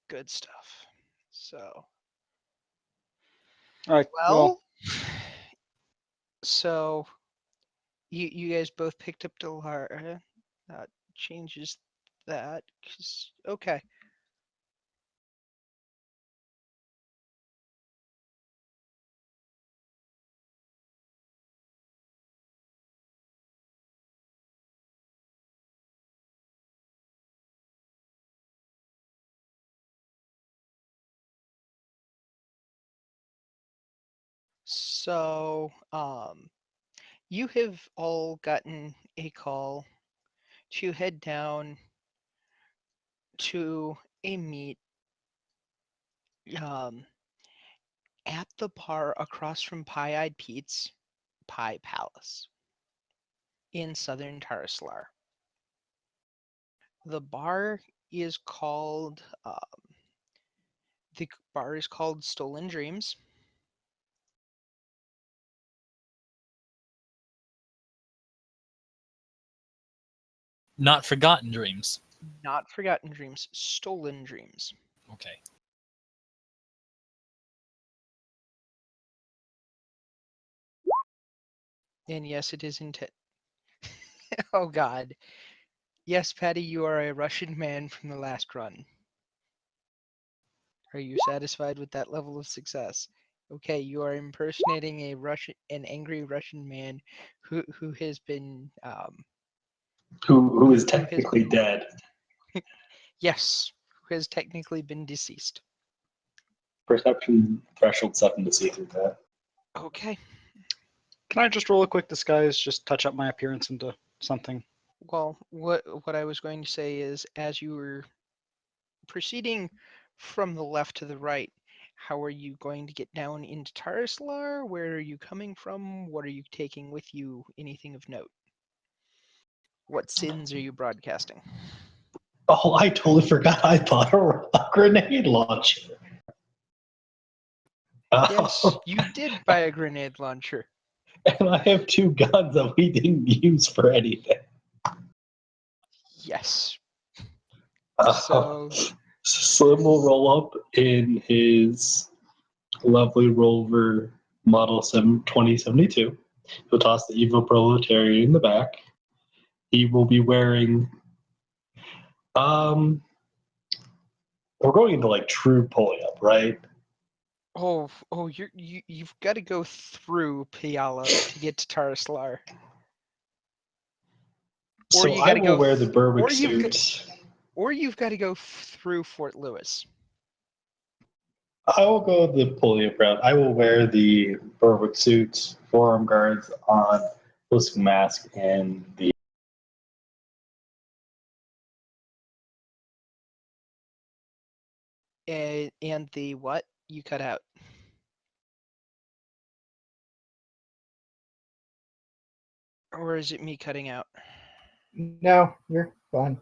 Good stuff. So, All right. Well, well, so you guys both picked up Delara. That changes that. Okay. So, you have all gotten a call to head down to a meet um, at the bar across from Pie-Eyed Pete's Pie Palace in southern Tarslar. The bar is called Stolen Dreams. Not Forgotten Dreams. Not Forgotten Dreams, Stolen Dreams. Okay. And yes, it is intent. Oh God. Yes, Patty, you are a Russian man from the last run. Are you satisfied with that level of success? Okay, you are impersonating an angry Russian man who has been Who is who has technically dead. yes, who has technically been deceased. Perception threshold 7 to see through that. Okay. can I just roll a quick disguise? Just touch up my appearance into something. Well, what I was going to say is, as you were proceeding from the left to the right, how are you going to get down into Tarslar? Where are you coming from? What are you taking with you? Anything of note? What sins are you broadcasting? Oh, I totally forgot I bought a grenade launcher. Yes, you did buy a grenade launcher. And I have 2 guns that we didn't use for anything. Yes. Uh, So, Slim will roll up in his lovely Rover Model 2072. He'll toss the evil proletarian in the back. He will be wearing we're going into like true pulling up, right? you've got to go through Piala to get to Tarslar. Or So you I got to will go wear the Berwick or you've got- suit. or you've got to go through Fort Lewis. I will go the polio route. I will wear the Berwick suit, forearm guards on, ballistic mask, and the. And the what? You cut out. Or is it me cutting out? No, you're fine.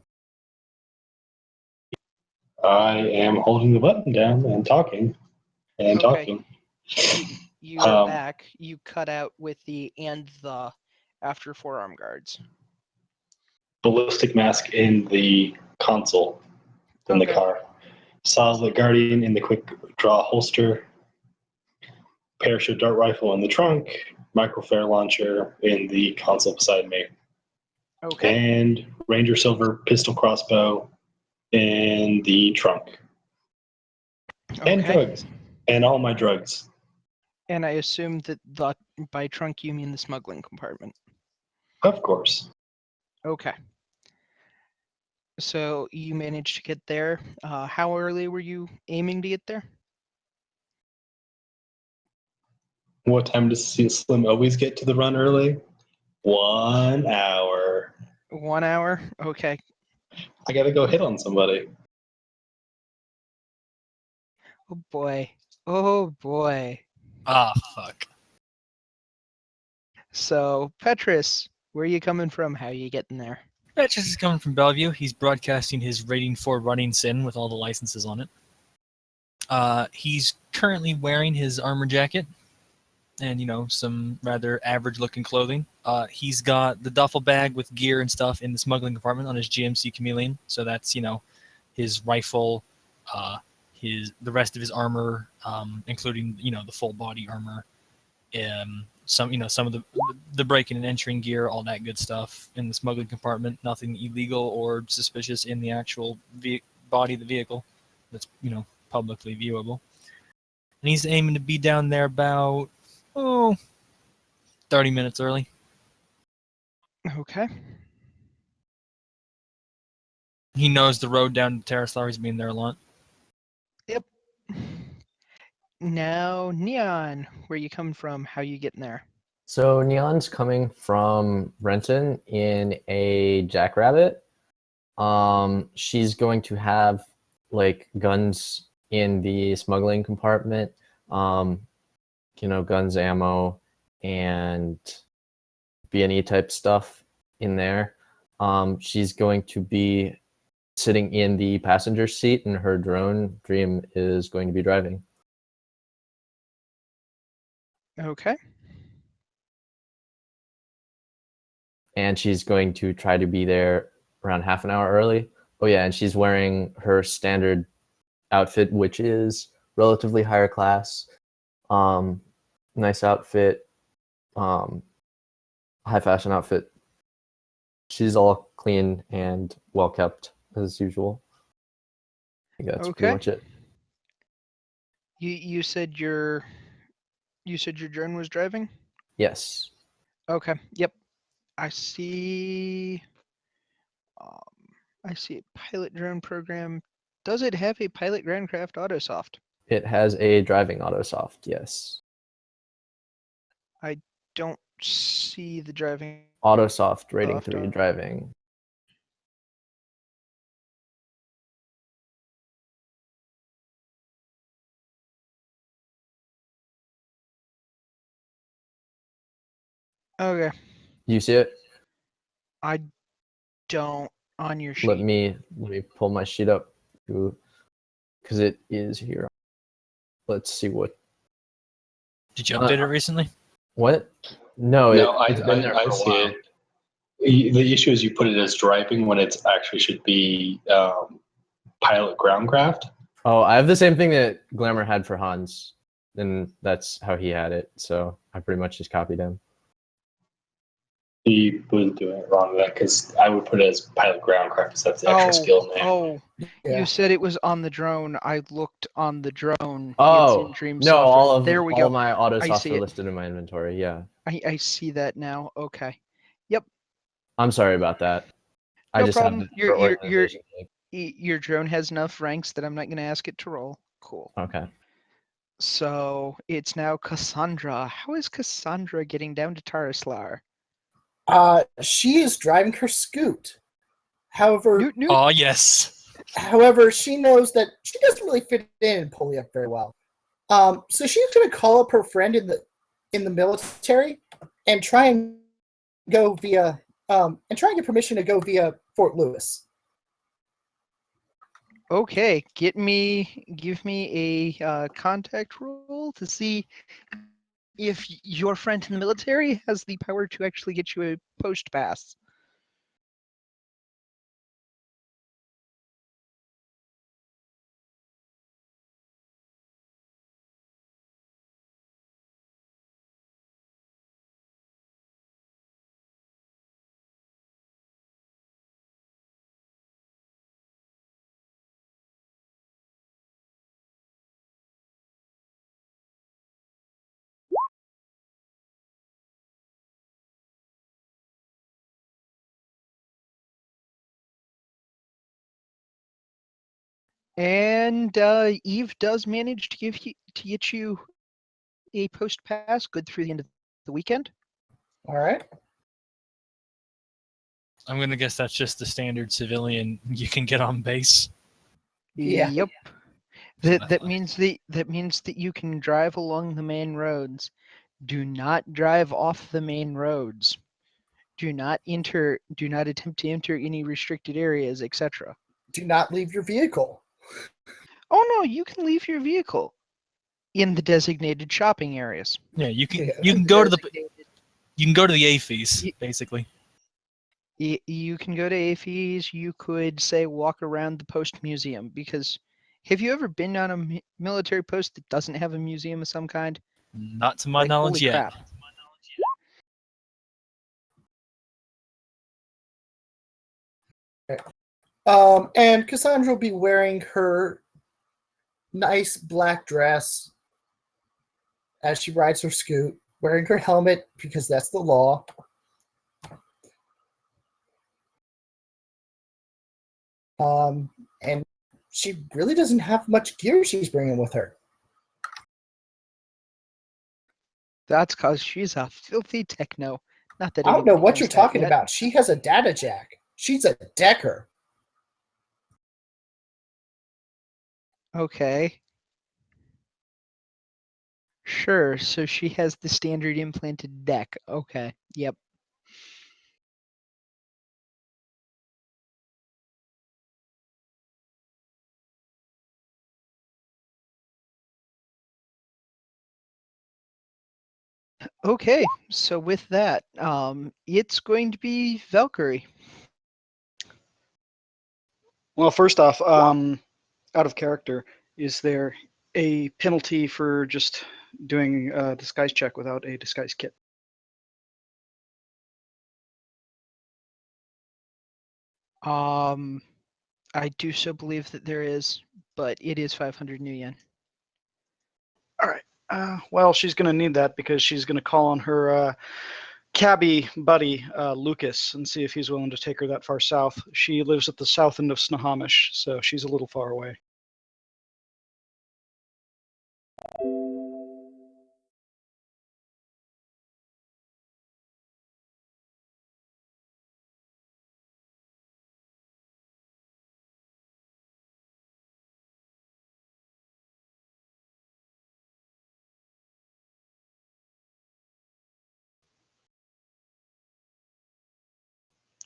I am holding the button down and talking and Okay. talking. You are back. You cut out with the and the after forearm guards. Ballistic mask in the console in the Okay. car. Solid Guardian in the quick draw holster. Parachute dart rifle in the trunk. Microflare launcher in the console beside me. Okay. And Ranger Silver pistol crossbow in the trunk. And Okay. drugs. And all my drugs. And I assume that by trunk you mean the smuggling compartment. Of course. Okay. So you managed to get there. How early were you aiming to get there? What time does Slim always get to the run early? 1 hour. 1 hour? Okay. I gotta go hit on somebody. Oh boy. Oh boy. Ah, fuck. So, Petrus, where are you coming from? How are you getting there? Petrus is coming from Bellevue. He's broadcasting his rating for Running Sin with all the licenses on it. He's currently wearing his armor jacket and, some rather average-looking clothing. He's got the duffel bag with gear and stuff in the smuggling compartment on his GMC Chameleon. So that's, his rifle, the rest of his armor, including the full body armor, some of the breaking and entering gear, all that good stuff in the smuggling compartment. Nothing illegal or suspicious in the actual body of the vehicle that's publicly viewable. And he's aiming to be down there about 30 minutes early. Okay. He knows the road down to Terraslar. He's been there a lot. Yep. Now, Neon, where you coming from? How you getting there? So Neon's coming from Renton in a Jackrabbit. She's going to have like guns in the smuggling compartment. Guns, ammo, and B&E type stuff in there. She's going to be sitting in the passenger seat, and her drone Dream is going to be driving. Okay. And she's going to try to be there around half an hour early. Oh yeah, and she's wearing her standard outfit, which is relatively higher class. Nice outfit, high fashion outfit. She's all clean and well kept as usual. I think that's pretty much it. You said your drone was driving? Yes. Okay. Yep. I see. I see a pilot drone program. Does it have a pilot Groundcraft Autosoft? It has a driving autosoft, yes. I don't see the driving Autosoft rating soft 3 on. driving. Okay. You see it? I don't on your sheet. Let me pull my sheet up because it is here. Let's see what. Did you update it recently? What? No, it's been there for a see while. it. The issue is you put it as driving when it actually should be pilot groundcraft. Oh, I have the same thing that Glamour had for Hans, and that's how he had it. So I pretty much just copied him. He was doing it wrong then because I would put it as pilot groundcraft because that's the actual skill name. Oh, Yeah. you said it was on the drone. I looked on the drone. Oh, it's in Dream no, software. There we go. my autosofts see are it. listed in my inventory. Yeah, I see that now. Okay. Yep. I'm sorry about that. I No just problem. have the organization link. Your drone has enough ranks that I'm not going to ask it to roll. Cool. Okay. So it's now Cassandra. How is Cassandra getting down to Tarislar? She is driving her scoot. However, Newt. Oh, yes. However, she knows that she doesn't really fit in Poliak very well. So she's going to call up her friend in the military and try and go via and try and get permission to go via Fort Lewis. Okay, give me a contact roll to see if your friend in the military has the power to actually get you a post pass. And Eve does manage to get you a post pass, good through the end of the weekend. All right. I'm going to guess that's just the standard civilian you can get on base. Yeah. Yep. That's what I That thought. means that you can drive along the main roads. Do not drive off the main roads. Do not attempt to enter any restricted areas, etc. Do not leave your vehicle. Oh no, you can leave your vehicle in the designated shopping areas. Yeah, you can Yeah. you can go to the AFES, basically. You can go to AFES. You could say walk around the post museum because Have you ever been on a military post that doesn't have a museum of some kind? Not to my Like, knowledge holy yet. crap. And Cassandra will be wearing her nice black dress as she rides her scoot, wearing her helmet because that's the law. And she really doesn't have much gear she's bringing with her. That's because she's a filthy techno. Not that I don't know anybody what knows you're that talking yet. about. She has a data jack. She's a decker. Okay. Sure, so she has the standard implanted deck. Okay, yep. Okay, so with that, it's going to be Valkyrie. Well, first off, out of character, is there a penalty for just doing a disguise check without a disguise kit? I do so believe that there is, but it is 500 new yen. All right. Well, she's going to need that because she's going to call on her cabbie buddy, Lucas, and see if he's willing to take her that far south. She lives at the south end of Snohomish, so she's a little far away.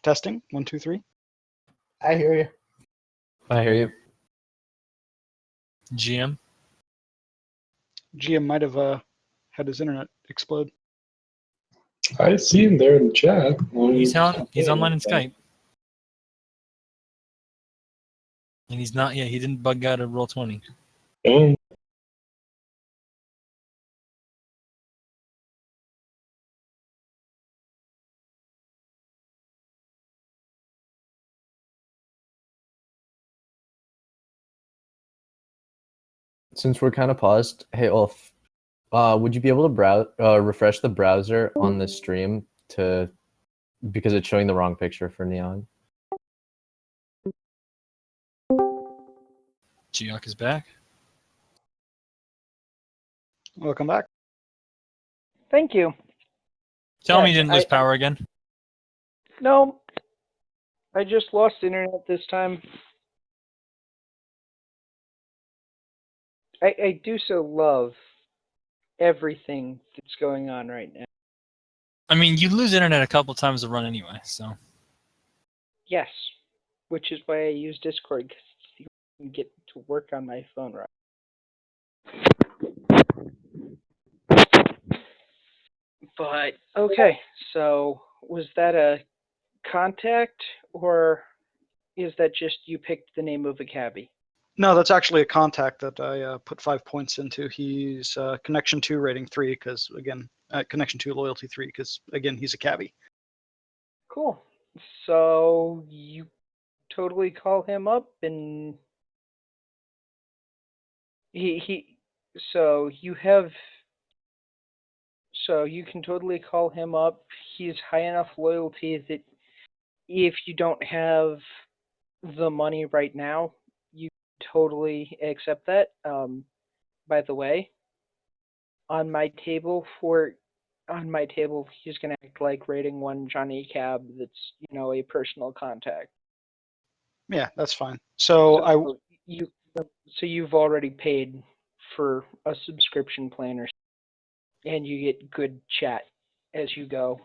Testing, 1, 2, 3. I hear you. I hear you. GM. GM might have had his internet explode. I see him there in the chat. He's online in Skype. And he's not yet. He didn't bug out of Roll20. Oh, Since we're kind of paused, hey Ulf, would you be able to refresh the browser on the stream because it's showing the wrong picture for Neon? Geok is back. Welcome back. Thank you. Tell me Yes, you didn't lose power again. No, I just lost internet this time. I do so love everything that's going on right now. I mean, you lose internet a couple times a run anyway, so. Yes, which is why I use Discord, because you can get to work on my phone right. But, okay, so was that a contact, or is that just you picked the name of a cabbie? No, that's actually a contact that I put 5 points into. He's connection 2, rating 3, because, again, connection 2, loyalty 3, because, again, he's a cabbie. Cool. So you totally call him up, and so you can totally call him up. He's high enough loyalty that if you don't have the money right now, you totally accept that. By the way, on my table, he's gonna act like rating 1 Johnny Cab. That's a personal contact. Yeah, that's fine. So you so you've already paid for a subscription plan, and you get good chat as you go.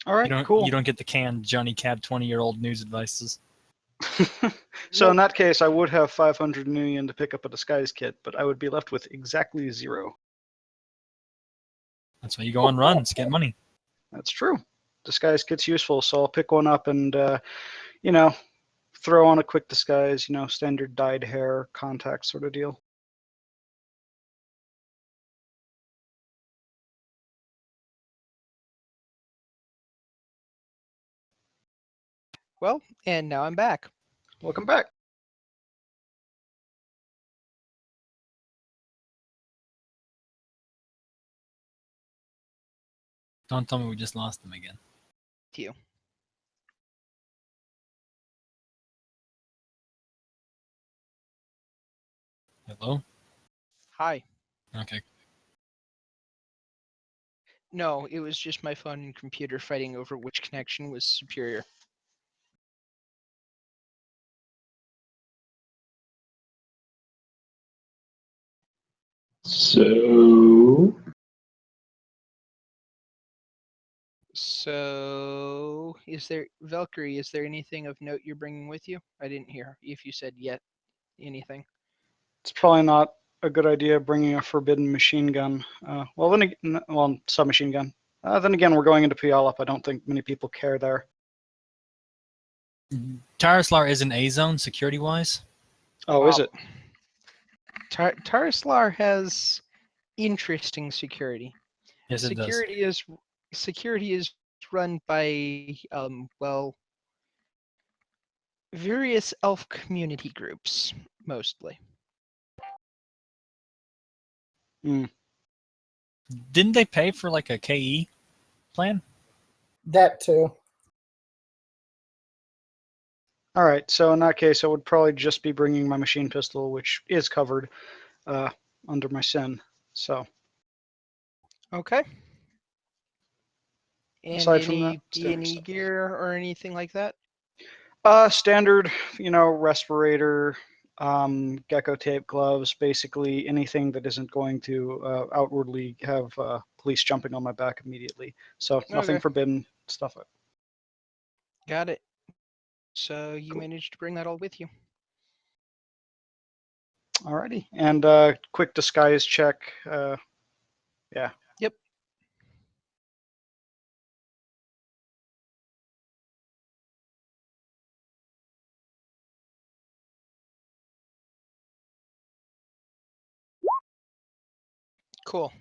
all right, cool. You don't get the canned Johnny Cab 20-year-old news advices. So in that case, I would have 500 million to pick up a disguise kit, but I would be left with exactly 0. That's why you go on runs, get money. That's true. Disguise kit's useful, so I'll pick one up and, throw on a quick disguise, standard dyed hair, contact sort of deal. Well, and now I'm back. Welcome back. Don't tell me we just lost them again. To you. Hello? Hi. Okay. No, it was just my phone and computer fighting over which connection was superior. So, So, Valkyrie, is there anything of note you're bringing with you? I didn't hear if you said yet anything. It's probably not a good idea bringing a forbidden machine gun. Submachine gun. Then again, we're going into Puyallup. I don't think many people care there. Tarislar is an A zone security wise. Oh, is it? Tarislar has interesting security. Yes, it does. Security is run by various elf community groups mostly. Didn't they pay for like a KE plan? That too. All right. So in that case, I would probably just be bringing my machine pistol, which is covered under my sin. So Okay. And aside from that, any standard B&E stuff. gear or anything like that? Standard, respirator, gecko tape, gloves, basically anything that isn't going to outwardly have police jumping on my back immediately. So nothing Okay. forbidden stuff. Got it. So you Cool. managed to bring that all with you. Alrighty, and quick disguise check. Yeah. Yep. Cool.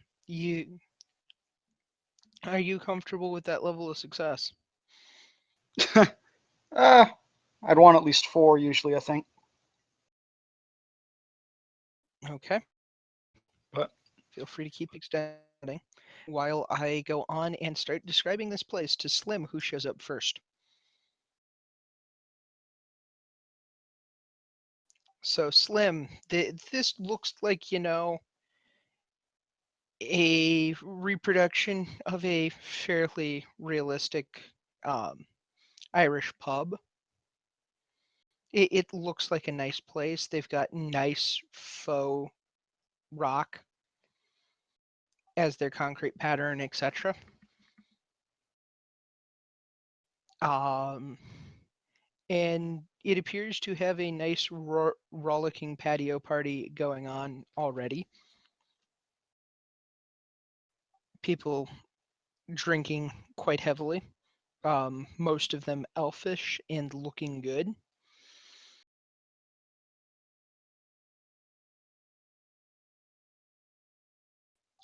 Are you comfortable with that level of success? I'd want at least 4 usually, I think. Okay. But Feel free to keep extending while I go on and start describing this place to Slim, who shows up first. So Slim, this looks like, a reproduction of a fairly realistic Irish pub. It looks like a nice place. They've got nice faux rock as their concrete pattern, etc. Um, and it appears to have a nice rollicking patio party going on already. People drinking quite heavily, most of them elfish and looking good.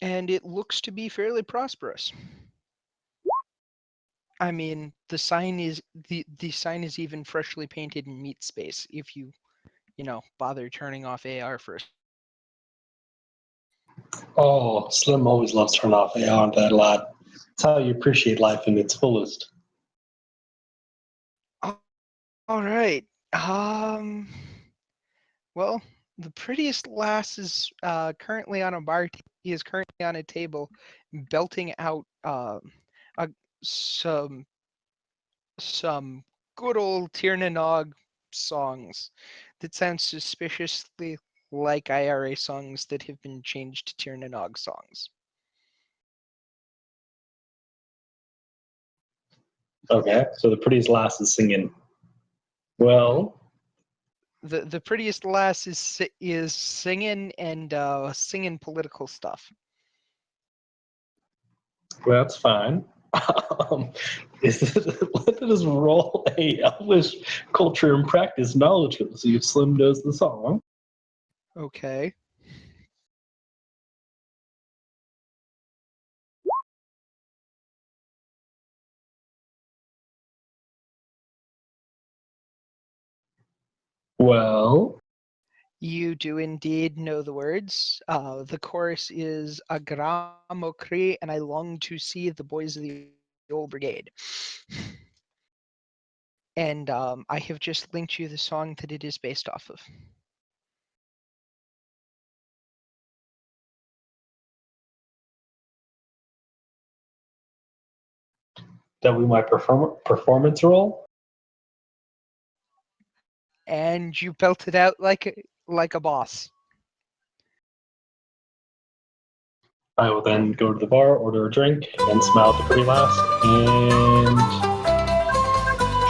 And it looks to be fairly prosperous. I mean, the sign is even freshly painted in meat space if you bother turning off AR first. oh, Slim always loves turn off AR that a lot. It's how you appreciate life in its fullest. All right. Well, the prettiest lass is currently on a is currently on a table, belting out a, some good old Tirnanog songs that sound suspiciously like IRA songs that have been changed to Tirnanog songs. Okay, so the prettiest lass is singing. Well, The prettiest lass is singing and singing political stuff. well, that's fine. Is it, let us roll a Elvish culture and practice knowledge to see if Slim knows the song. Okay. Well, You do indeed know the words. The chorus is Agramokri, and I long to see the boys of the old brigade. And I have just linked you the song that it is based off of. that be my performance roll. And you belt it out like a boss. I will then go to the bar, order a drink, and smile at the pretty lass, and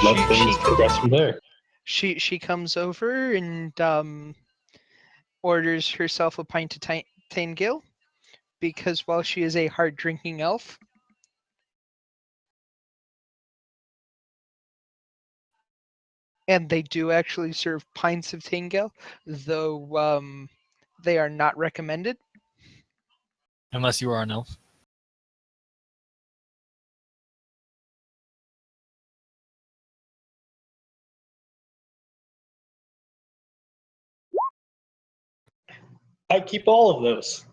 let things progress from there. She comes over and orders herself a pint of Taingill, because while she is a hard drinking elf, and they do actually serve pints of Taingill, though they are not recommended. Unless you are an elf. I keep all of those.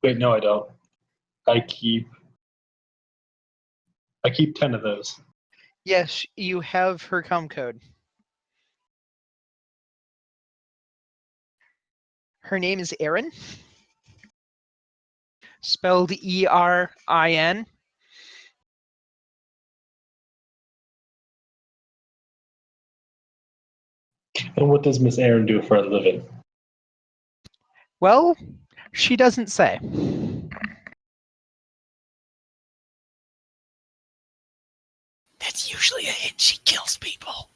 Wait, no, I don't. I keep 10 of those. Yes, you have her com code. Her name is Erin, spelled Erin. And what does Miss Aaron do for a living? Well, she doesn't say. That's usually a hint. She kills people.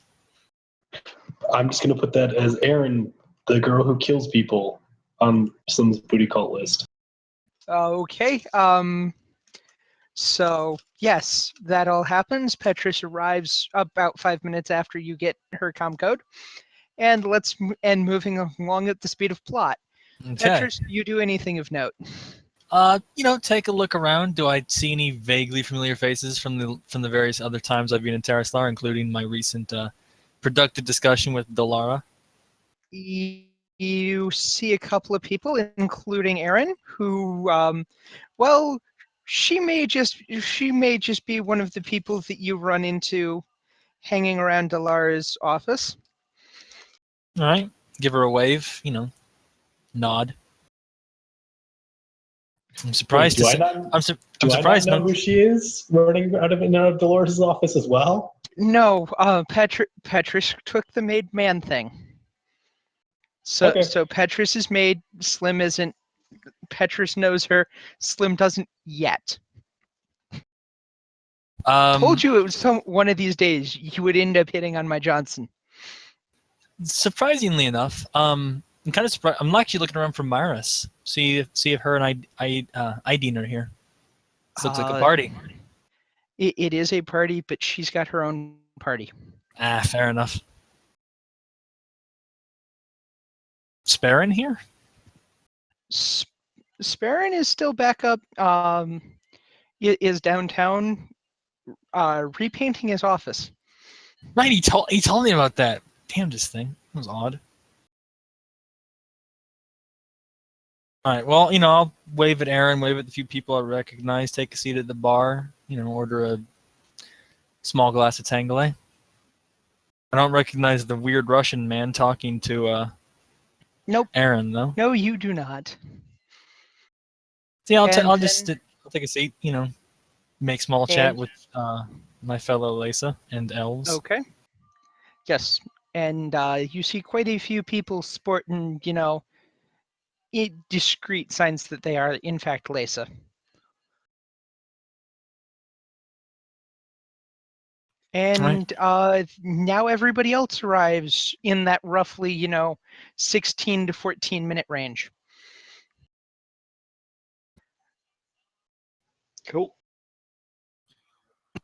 I'm just going to put that as Aaron, the girl who kills people, on Slim's booty cult list. Okay. So yes, that all happens. Petrus arrives about 5 minutes after you get her com code, and moving along at the speed of plot. Okay. Petrus, you do anything of note? Take a look around. Do I see any vaguely familiar faces from the various other times I've been in Terraslar, including my recent productive discussion with Dolara? You see a couple of people, including Erin, who, well, she may just be one of the people that you run into hanging around Dalara's office. All right. Give her a wave. Nod. I'm surprised Wait, to see. I'm surprised. I not know who she is running out of and out of Dolores' office as well? No, Petrus took the made man thing. Okay. So Petrus is made. Slim isn't. Petrus knows her. Slim doesn't yet. Told you it was one of these days you would end up hitting on my Johnson. Surprisingly enough, I'm kind of surprised. I'm actually looking around for Maris. See if her and Ideen are here. This looks like a party. It is a party, but she's got her own party. Fair enough. Sparrin here? Sparrin is still back up. Is downtown repainting his office. Right, he told me about that. Damn, this thing. That was odd. Alright, well, I'll wave at Aaron, wave at the few people I recognize, take a seat at the bar, order a small glass of Tangalay. I don't recognize the weird Russian man talking to Nope. Aaron, though. No, you do not. See, I'll take a seat, make small chat And- with my fellow Lesa and elves. Okay. Yes, and you see quite a few people sporting, discreet signs that they are in fact Lesa. And now everybody else arrives in that roughly, 16 to 14 minute range. Cool.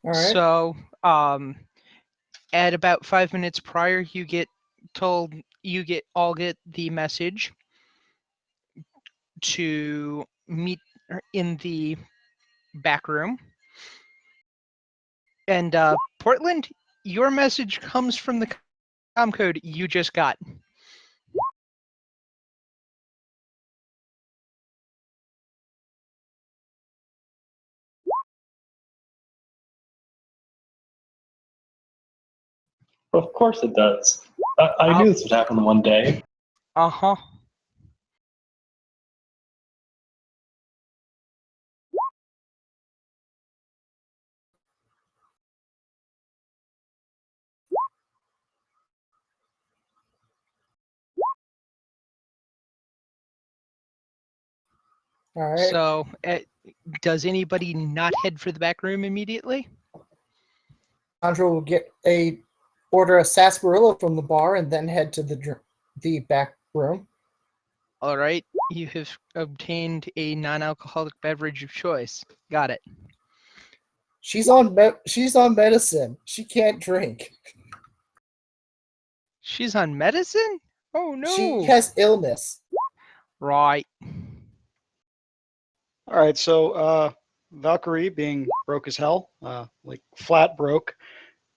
All right. So, at about 5 minutes prior, you get told you get the message to meet in the back room. And Portland, your message comes from the com code you just got. Of course it does. I knew this would happen one day. Uh-huh. All right. So, does anybody not head for the back room immediately? Sandra will order a sarsaparilla from the bar and then head to the back room. All right, you have obtained a non-alcoholic beverage of choice. Got it. She's on medicine. She can't drink. She's on medicine? Oh She no. has illness. Right. All right, so Valkyrie, being broke as hell, like flat broke,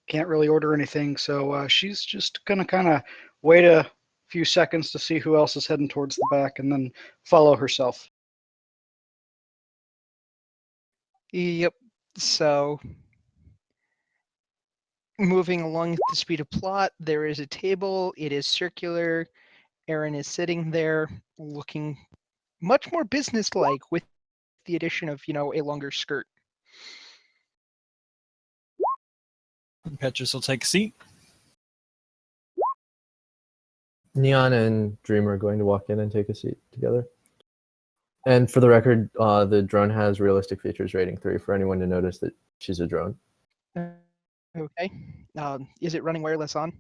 can't really order anything. So she's just gonna kind of wait a few seconds to see who else is heading towards the back, and then follow herself. Yep. So, moving along at the speed of plot, there is a table. It is circular. Aaron is sitting there looking much more businesslike with the addition of, a longer skirt. Petrus will take a seat. Neon and Dream are going to walk in and take a seat together. And for the record, the drone has realistic features rating 3 for anyone to notice that she's a drone. Okay. Is it running wireless on?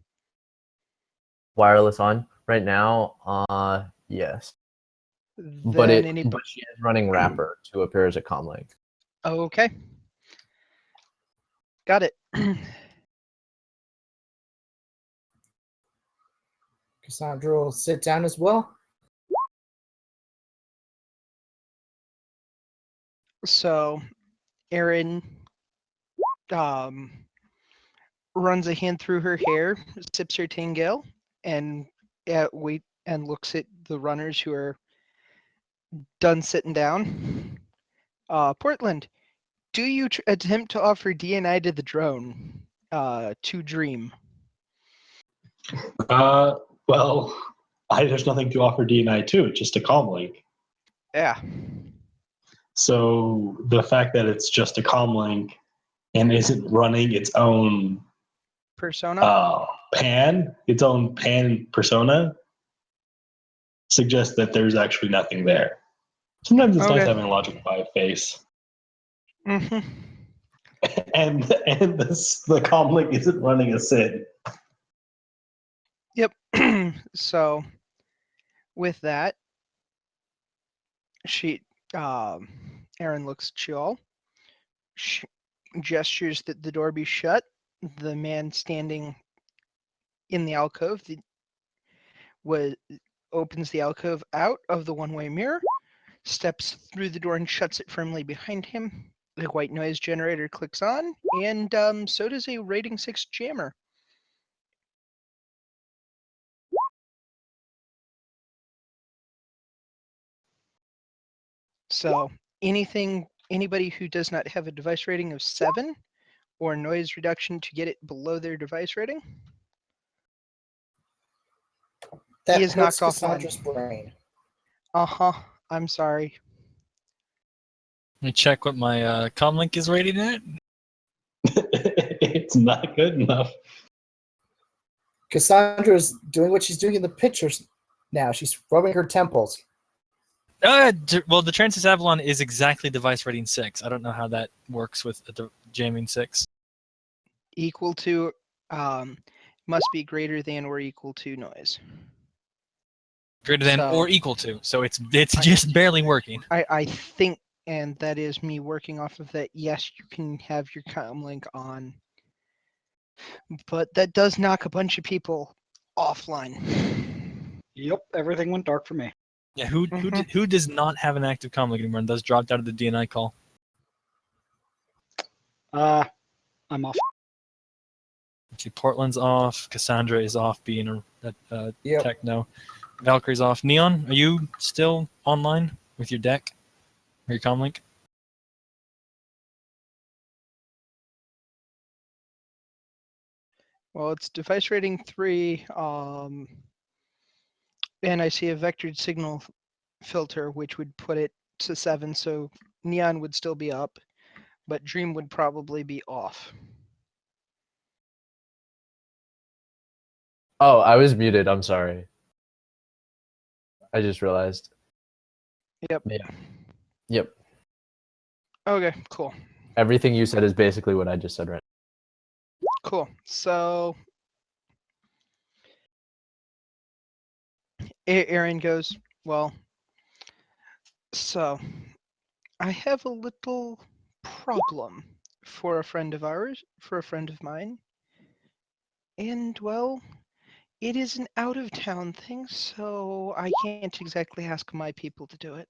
Wireless on right now, yes. But Then but she is running Wrapper to appear as a comlink. Okay. Got it. Cassandra will sit down as well. So, Erin runs a hand through her hair, sips her Tingale, and looks at the runners who are done sitting down. Portland, do you attempt to offer DNI to the drone? To Dream. Well, there's nothing to offer DNI to, just a comm link. Yeah. So the fact that it's just a comm link and isn't running its own Persona? its own pan persona, suggests that there's actually nothing there. Sometimes it's nice Okay. having a logic by face. Mm-hmm. And the comm link isn't running a SID. Yep. So, with that, Aaron looks at you all, gestures that the door be shut. The man standing in the alcove opens the alcove out of the one-way mirror, steps through the door and shuts it firmly behind him. The white noise generator clicks on, and so does a rating 6 jammer. So anybody who does not have a device rating of 7 or noise reduction to get it below their device rating That is hurts knocked offline. Cassandra's brain. Uh-huh. I'm sorry. Let me check what my comlink is rated at. It's not good enough. Cassandra's doing what she's doing in the pictures now. She's rubbing her temples. Well, the Transys Avalon is exactly device rating 6. I don't know how that works with the jamming 6. Equal to must be greater than or equal to noise. Greater than So- or equal to. So it's just barely working. I think and that is me working off of that. Yes, you can have your comlink on, but that does knock a bunch of people offline. Yep, everything went dark for me. Yeah, who does not have an active comm link anymore and thus dropped out of the DNI call? I'm off. Okay, Portland's off. Cassandra is off being a Yep. techno. Valkyrie's off. Neon, are you still online with your deck or your comm link? Well, it's device rating 3, and I see a vectored signal filter, which would put it to 7, so Neon would still be up, but Dream would probably be off. Oh, I was muted. I'm sorry. I just realized. Yep. Yeah. Yep. Okay, cool. Everything you said is basically what I just said right. Cool. So Aaron goes, well, so I have a little problem for a friend of ours, for a friend of mine. And, well, it is an out of town thing, so I can't exactly ask my people to do it.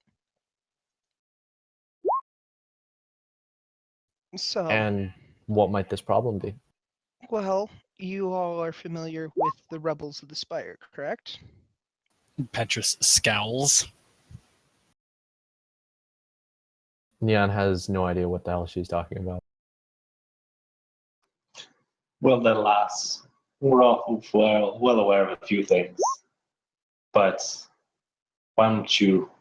So, And what might this problem be? well, you all are familiar with the Rebels of the Spire, correct? Petrus scowls. Neon has no idea what the hell she's talking about. Well, then, lass, we're all well aware of a few things, but why don't you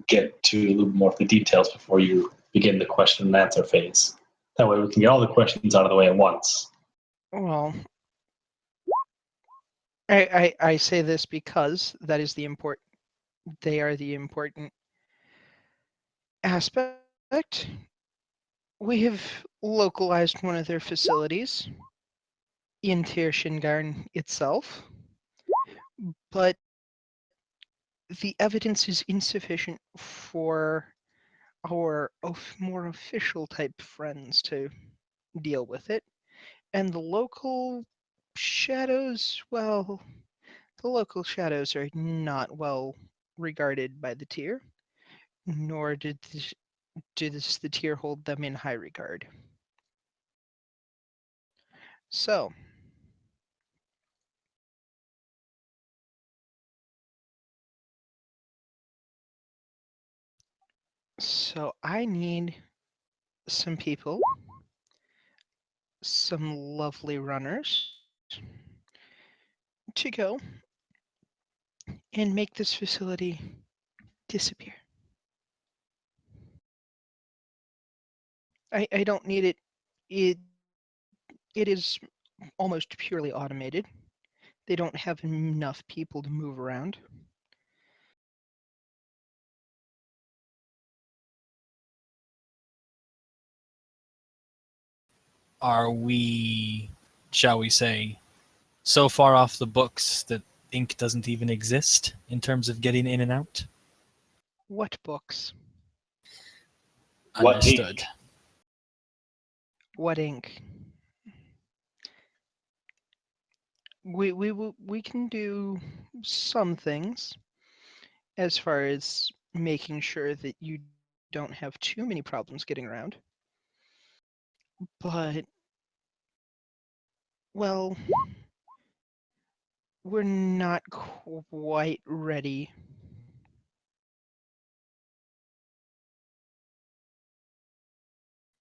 get to a little more of the details before you begin the question and answer phase? That way we can get all the questions out of the way at once. Well, I say this because that is the important. They are the important aspect. We have localized one of their facilities in Tir itself, but the evidence is insufficient for our more official type friends to deal with it. And the local shadows, well, the local shadows are not well regarded by the tier, nor does the tier hold them in high regard. So, I need some people, some lovely runners, to go and make this facility disappear. I don't need it. It is almost purely automated. They don't have enough people to move around. Are we, shall we say, so far off the books that ink doesn't even exist in terms of getting in and out? What books? What Understood. ink? What ink? We can do some things as far as making sure that you don't have too many problems getting around. But, well, we're not quite ready.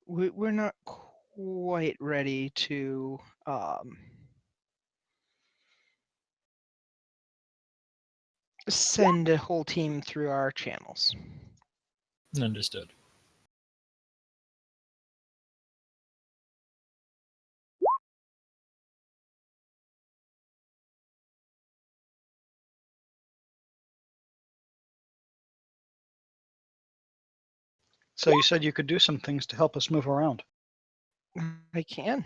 We're not quite ready to send a whole team through our channels. Understood. So you said you could do some things to help us move around. I can.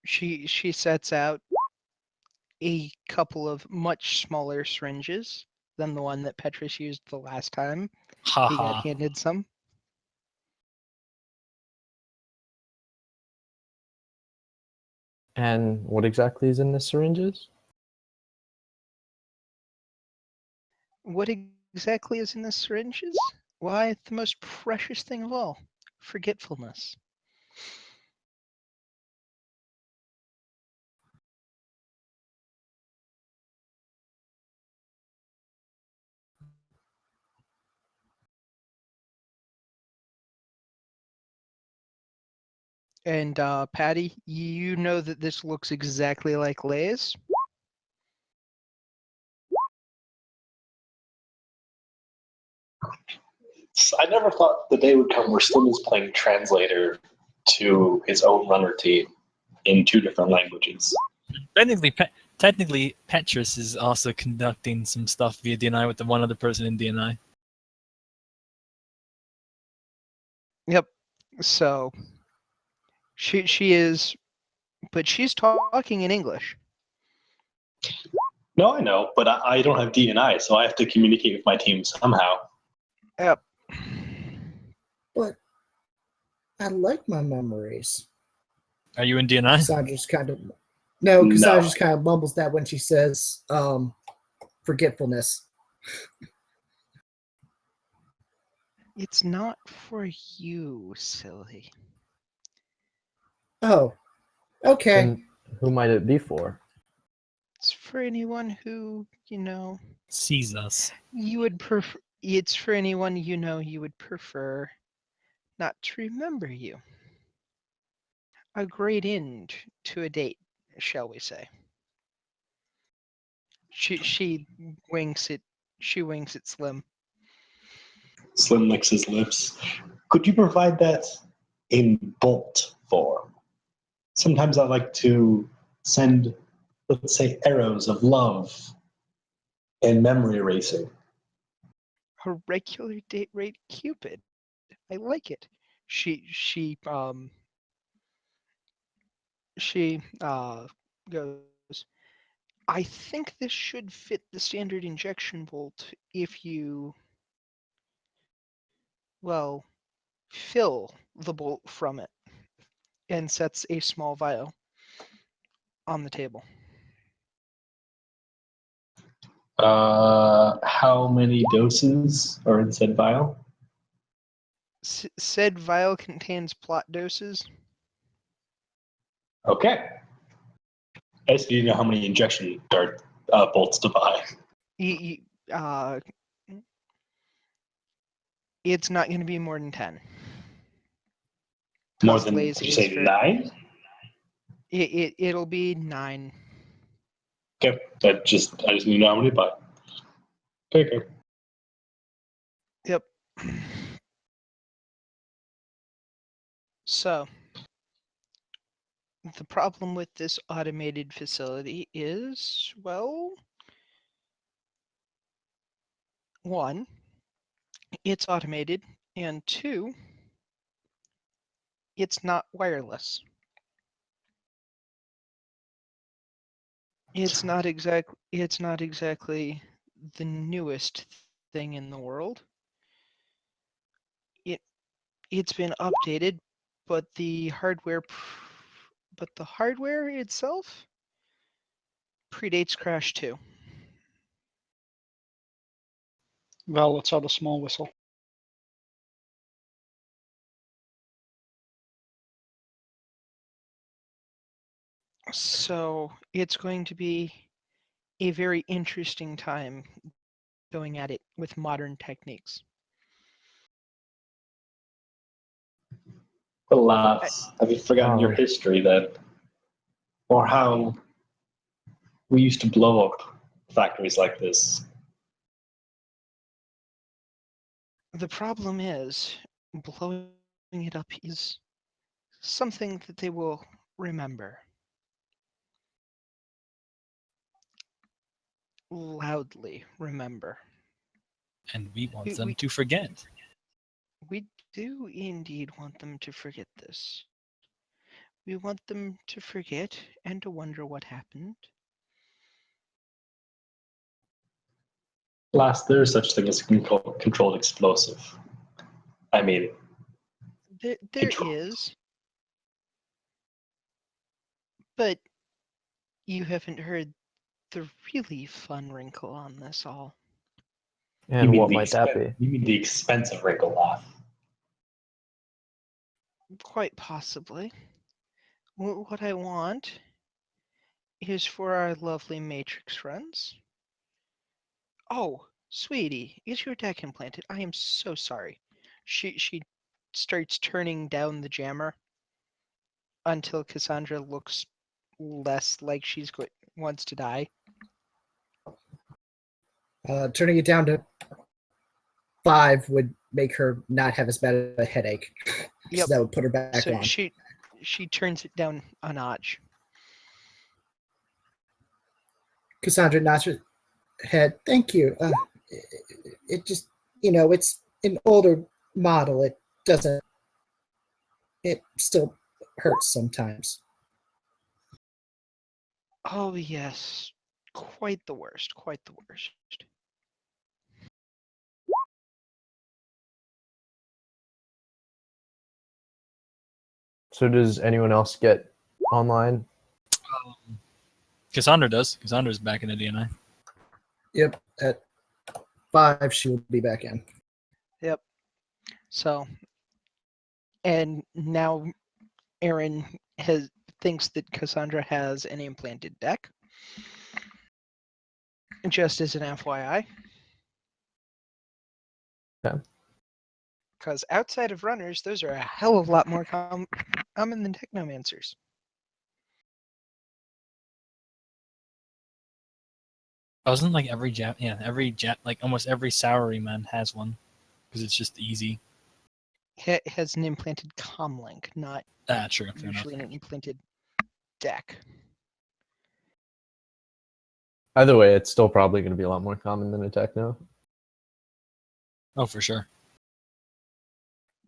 She sets out a couple of much smaller syringes than the one that Petrus used the last time. Ha He got ha. handed some. And what exactly is in the syringes? What exactly is in the syringes? Why, the most precious thing of all, forgetfulness. And Patty, you know that this looks exactly like Lay's. I never thought the day would come where Slim is playing translator to his own runner team in two different languages. Technically, Petrus is also conducting some stuff via DNI with the one other person in DNI. Yep. So she is, but she's talking in English. No, I know, but I don't have DNI, so I have to communicate with my team somehow. Yep. But I like my memories. Are you in DNI? Cassandra's kind of no. No. Cassandra just kind of mumbles that when she says forgetfulness. It's not for you, silly. Oh, okay. Then who might it be for? It's for anyone who, Sees us. you would prefer. It's for anyone you would prefer not to remember you. A great end to a date, shall we say. She winks at Slim. Slim licks his lips. Could you provide that in bolt form? Sometimes I like to send, let's say, arrows of love and memory erasing. A regular date rate Cupid. I like it. She goes, I think this should fit the standard injection bolt if you, well, fill the bolt from it, and sets a small vial on the table. How many doses are in said vial? Said vial contains plot doses. Okay. I just need to know how many injection dart bolts to buy. Uh, it's not going to be more than 10. More Because than, Lay's did you is say very. 9? It'll be 9. Okay, I just need to know how many to buy. Okay. Yep. So, the problem with this automated facility is, well, one, it's automated, and two, it's not wireless. It's not exactly the newest thing in the world. It it's been updated, but the hardware itself predates Crash 2. Val lets out a small whistle. So it's going to be a very interesting time going at it with modern techniques. Alas, have you forgotten your Um, history then? Or how we used to blow up factories like this? The problem is, blowing it up is something that they will remember loudly. Remember. And we want We, them we to forget. we do indeed want them to forget this. We want them to forget and to wonder what happened. Last, there is such thing as a controlled explosive. I mean, There control. is, but you haven't heard the really fun wrinkle on this all. And what might that be? You mean the expensive wrinkle laugh? Quite possibly. What I want is for our lovely Matrix friends. Oh, sweetie, is your deck implanted? I am so sorry. She starts turning down the jammer until Cassandra looks less like wants to die. Turning it down to 5 would make her not have as bad of a headache. Yep. So that would put her back So on. she turns it down a notch. Cassandra nods her head. Thank you. It just, it's an older model. It doesn't. It still hurts sometimes. Oh yes, quite the worst. Quite the worst. So does anyone else get online? Cassandra does. Cassandra's back in the DNI. Yep. At 5, she will be back in. Yep. So, and now Aaron thinks that Cassandra has an implanted deck. Just as an FYI. Okay. Because outside of runners, those are a hell of a lot more common than technomancers. Wasn't like every like almost every salaryman has one because it's just easy. It has an implanted comlink, not True. usually an implanted deck. Either way, it's still probably going to be a lot more common than a techno. Oh, for sure.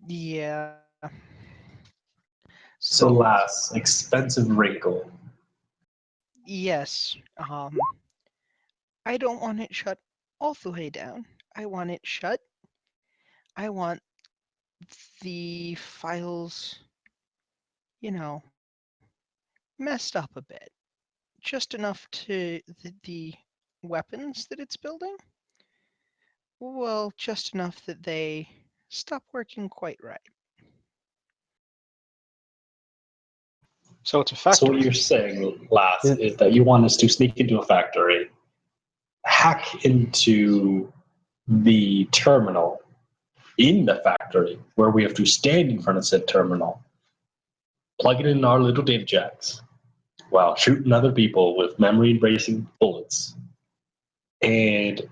Yeah. So last, expensive wrinkle. Yes. I don't want it shut all the way down. I want it shut. I want the files, messed up a bit. Just enough to the weapons that it's building. Well, just enough that they stop working quite right. So it's a So what factory. you're saying, last, is that you want us to sneak into a factory, hack into the terminal in the factory, where we have to stand in front of said terminal, plug it in our little data jacks, while shooting other people with memory embracing bullets, and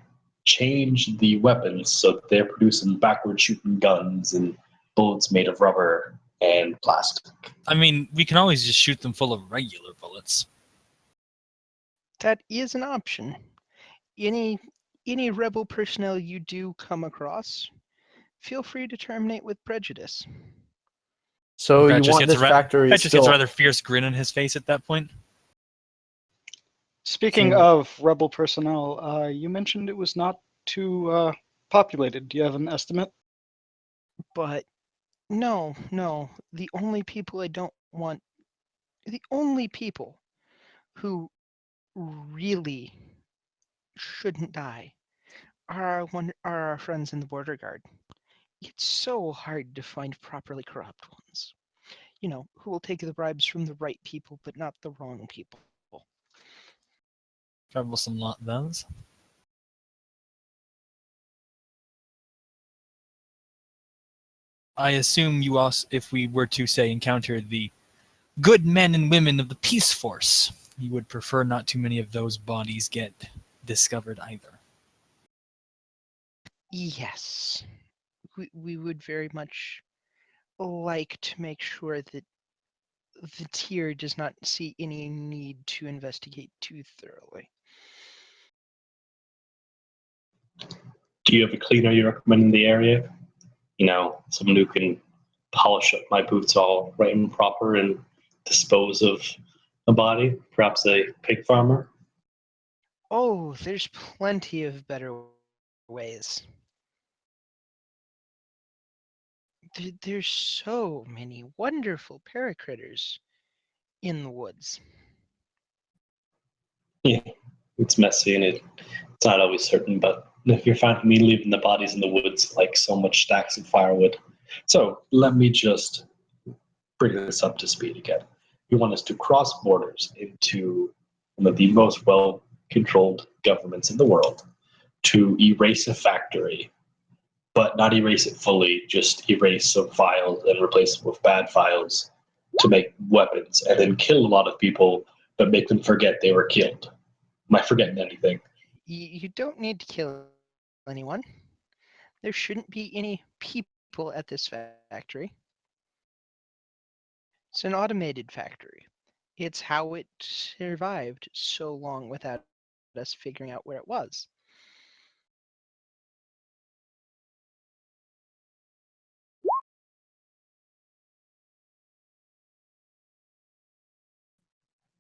change the weapons so that they're producing backward shooting guns and bullets made of rubber and plastic. I mean, we can always just shoot them full of regular bullets. That is an option. Any rebel personnel you do come across, feel free to terminate with prejudice. So Pat you just want gets this factory Pat just gets a still? rather fierce grin on his face at that point. Speaking So- of rebel personnel, you mentioned it was not too populated. Do you have an estimate? But no. The only people I don't want, the only people who really shouldn't die are our friends in the border guard. It's so hard to find properly corrupt ones. Who will take the bribes from the right people but not the wrong people. Troublesome lot those. I assume you also, if we were to say encounter the good men and women of the peace force, you would prefer not too many of those bodies get discovered either. Yes. We would very much like to make sure that the tier does not see any need to investigate too thoroughly. Do you have a cleaner you recommend in the area? Someone who can polish up my boots all right and proper and dispose of a body, perhaps a pig farmer. Oh, there's plenty of better ways. There's so many wonderful paracritters in the woods. Yeah, it's messy and it's not always certain, but if you're finding me leaving the bodies in the woods like so much stacks of firewood. So let me just bring this up to speed again. You want us to cross borders into one of the most well controlled governments in the world to erase a factory, but not erase it fully, just erase some files and replace them with bad files to make weapons, and then kill a lot of people, but make them forget they were killed. Am I forgetting anything? You don't need to kill anyone. There shouldn't be any people at this factory. It's an automated factory. It's how it survived so long without us figuring out where it was.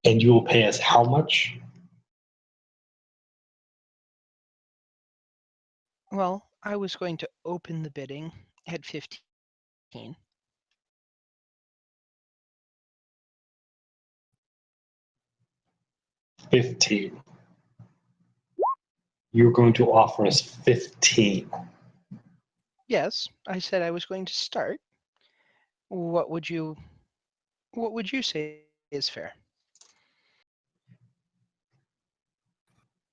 And you will pay us how much? Well, I was going to open the bidding at 15. 15. You're going to offer us 15. Yes, I said I was going to start. What would you what would you say is fair?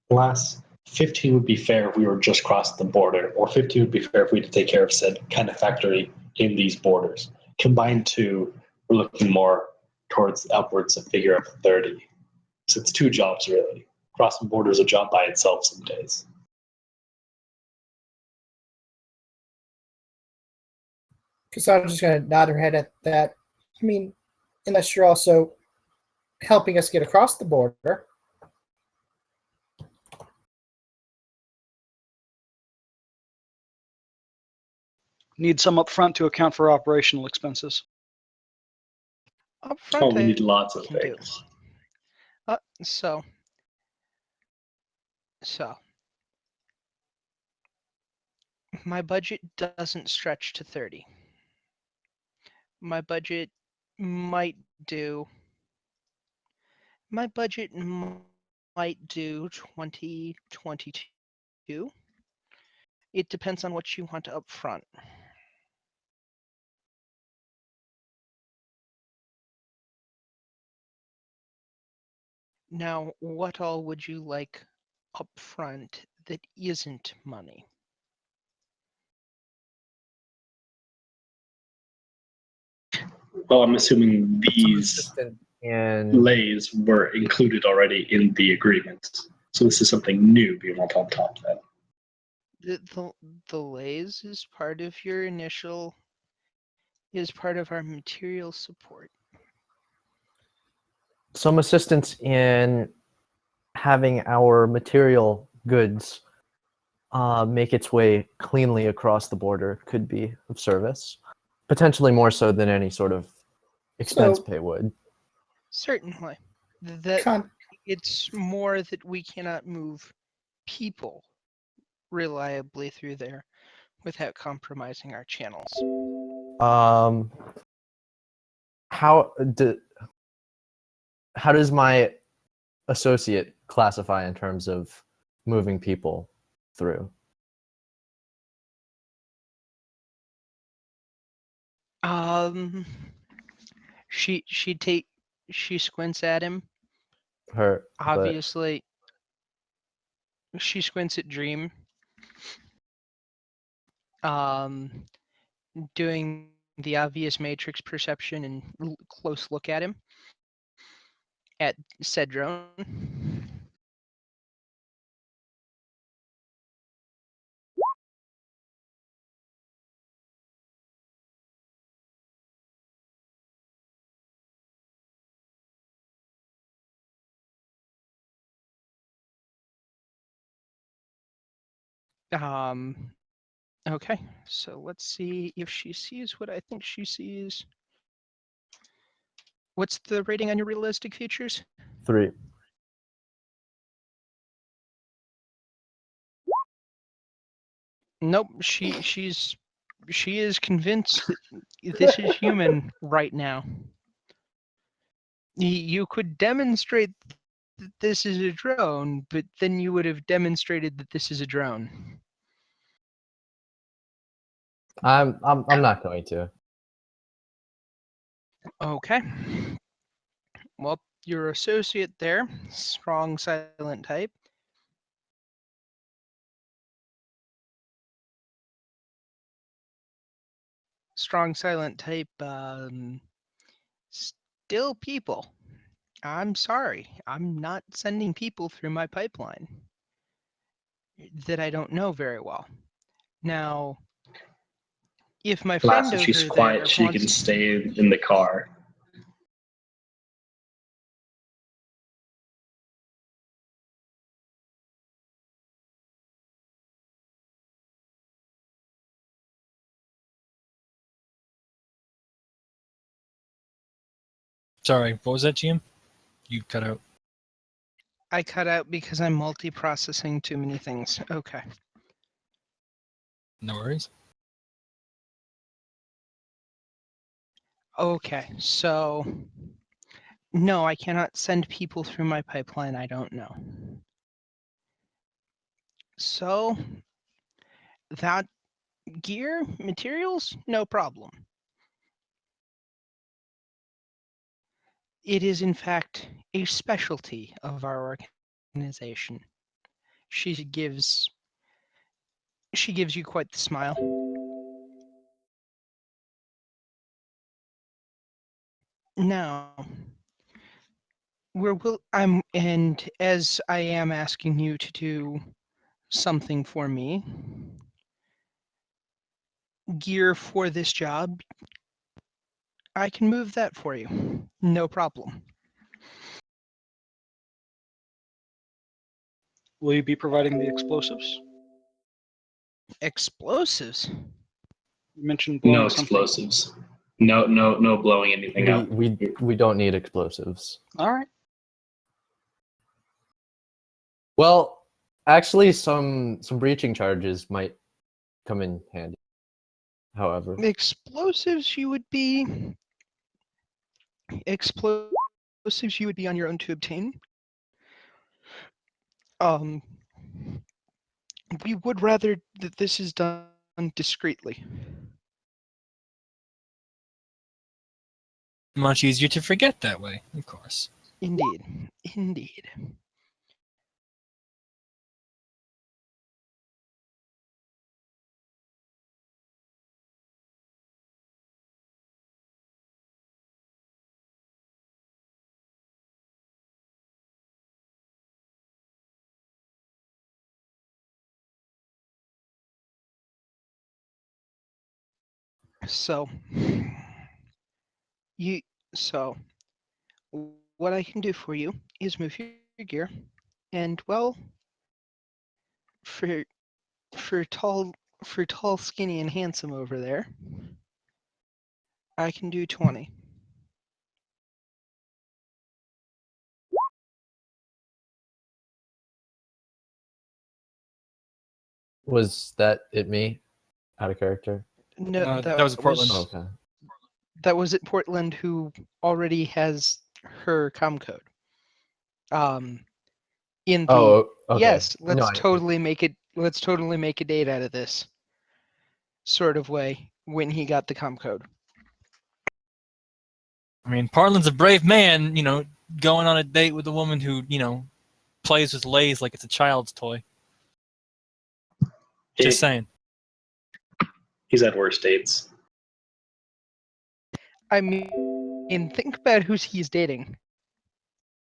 Last 15 would be fair if we were just crossing the border, or 15 would be fair if we had to take care of said kind of factory in these borders. Combined two, we're looking more towards upwards of figure of 30. So it's two jobs really. Crossing borders is a job by itself some days. Cassandra's just going to nod her head at that. I mean, unless you're also helping us get across the border. Need some up front to account for operational expenses. Up Oh, front, we I need lots of can do. things. So, my budget doesn't stretch to 30. My budget might do. My budget might do 2022. It depends on what you want up front. Now, what all would you like up front that isn't money? Well, I'm assuming Some these assistant and lays were included already in the agreement. So this is something new being on top of that. The lays is part of your initial is part of our material support. some assistance in having our material goods make its way cleanly across the border could be of service, potentially more so than any sort of expense So, pay would. Certainly. That Con- it's more that we cannot move people reliably through there without compromising our channels. Um, how do, how does my associate classify in terms of moving people through? Um, she take she squints at him. Her, but Obviously, she squints at Dream. Um, doing the obvious matrix perception and close look at him at said drone. Okay, so let's see if she sees what I think she sees. What's the rating on your realistic features? 3. Nope, she is convinced that this is human right now. You could demonstrate that this is a drone, but then you would have demonstrated that this is a drone. I'm not going to. Okay. Well, your associate there, strong silent type. Strong silent type, still people. I'm sorry. I'm not sending people through my pipeline that I don't know very well. Now, if my friend Last, if she's over quiet, there she can wants, stay in the car. Sorry, what was that, GM? You cut out. I cut out because I'm multi-processing too many things. Okay. No worries. Okay, so no, I cannot send people through my pipeline I don't know. So that gear, materials, no problem. It is in fact a specialty of our organization. She gives she gives you quite the smile. Now, I'm and as I am asking you to do something for me, gear for this job, I can move that for you. No problem. Will you be providing the explosives? Explosives? You mentioned No blowing something. explosives. No blowing anything up. We don't need explosives. All right. Well, actually, some breaching charges might come in handy. However, Explosives explosives you would be on your own to obtain. Um, we would rather that this is done discreetly. Much easier to forget that way, of course. Indeed. Indeed. So you so what I can do for you is move your gear, and well, for for tall for tall, skinny, and handsome over there, I can do 20. was that it? Me, out of character. No, That was Portland. Oh, okay. that was at Portland, who already has her com code. Um, in the Oh, okay. yes, No, let's totally make a date out of this sort of way when he got the com code. I mean, Portland's a brave man, going on a date with a woman who, plays with Lay's like it's a child's toy. Just saying. He's had worse dates. I mean, think about who he's dating.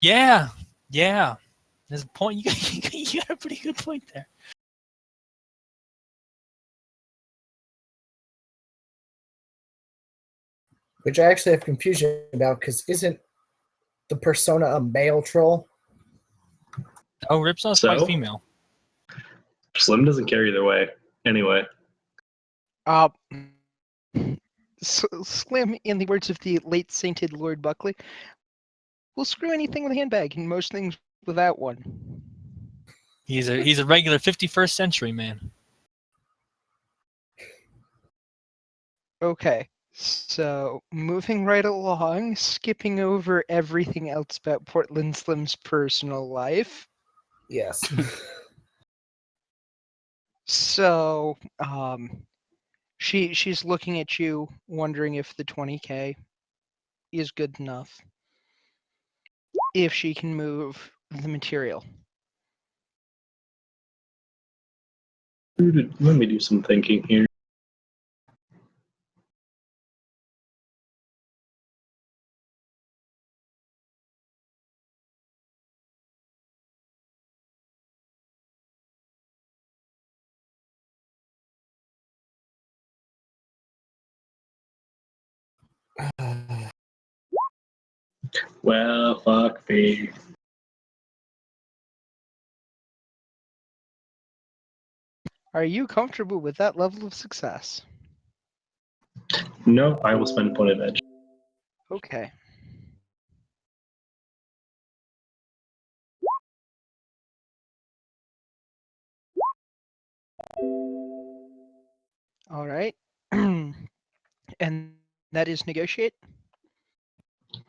Yeah. There's a point. You got a pretty good point there. Which I actually have confusion about because isn't the persona a male troll? Oh, Ripsaw's So? probably female. Slim doesn't care either way. Anyway, Uh, Slim, in the words of the late sainted Lord Buckley, will screw anything with a handbag and most things without one. He's a regular 51st century man. Okay, so moving right along, skipping over everything else about Portland Slim's personal life. Yes. So, she's looking at you, wondering if the 20K is good enough, if she can move the material. Let me do some thinking here. Well, fuck me. Are you comfortable with that level of success? No, I will spend point of edge. Okay. All right. And that is negotiate.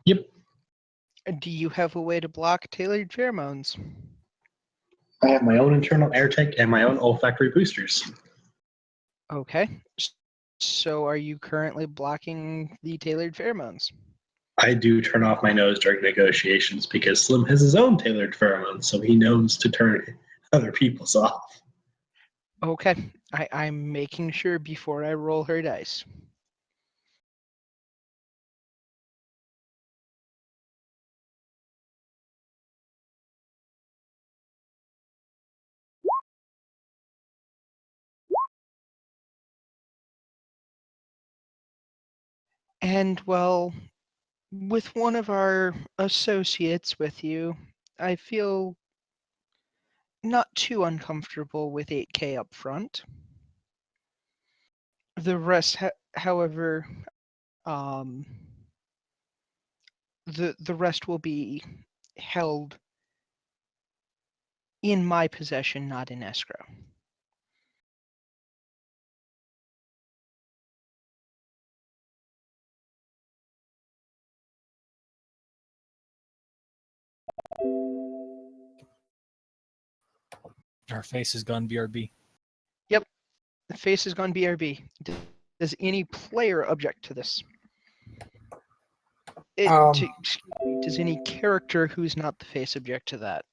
Yep, Do you have a way to block tailored pheromones? I have my own internal air tank and my own olfactory boosters. Okay. So are you currently blocking the tailored pheromones? I do turn off my nose during negotiations because Slim has his own tailored pheromones, so he knows to turn other people's off. Okay. I'm making sure before I roll her dice. And well, with one of our associates with you, I feel not too uncomfortable with 8K up front. The rest, however, um, the rest will be held in my possession, not in escrow. Our face has gone BRB. Yep, the face has gone BRB. Does any player object to this? Does any character who's not the face object to that?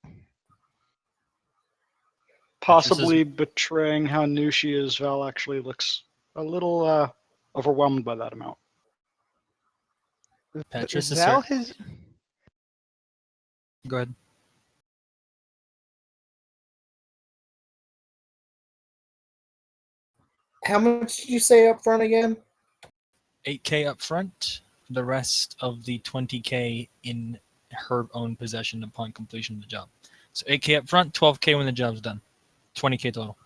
Possibly betraying how new she is, Val actually looks a little overwhelmed by that amount. Petrus is Val sir. has Go ahead. How much did you say up front again? 8K up front. The rest of the 20K in her own possession upon completion of the job. So 8K up front, 12K when the job's done. 20K total.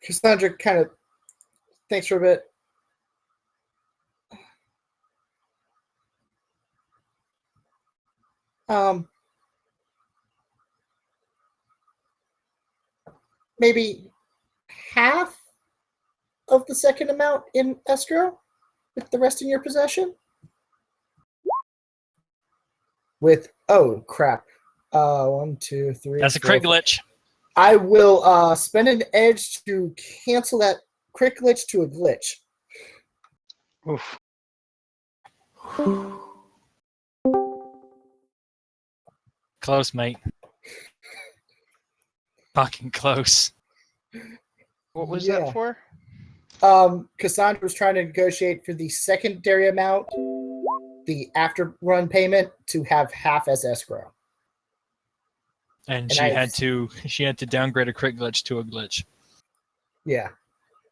Cassandra kind of thinks for a bit. Maybe half of the second amount in escrow with the rest in your possession? With, oh crap. 1, 2, 3. That's a 4, crit 5. glitch. I will spend an edge to cancel that crit glitch to a glitch. Oof. Close, mate. Fucking close. what was that for? Cassandra was trying to negotiate for the secondary amount, the after run payment, to have half as escrow. And And she had to downgrade a crit glitch to a glitch. Yeah.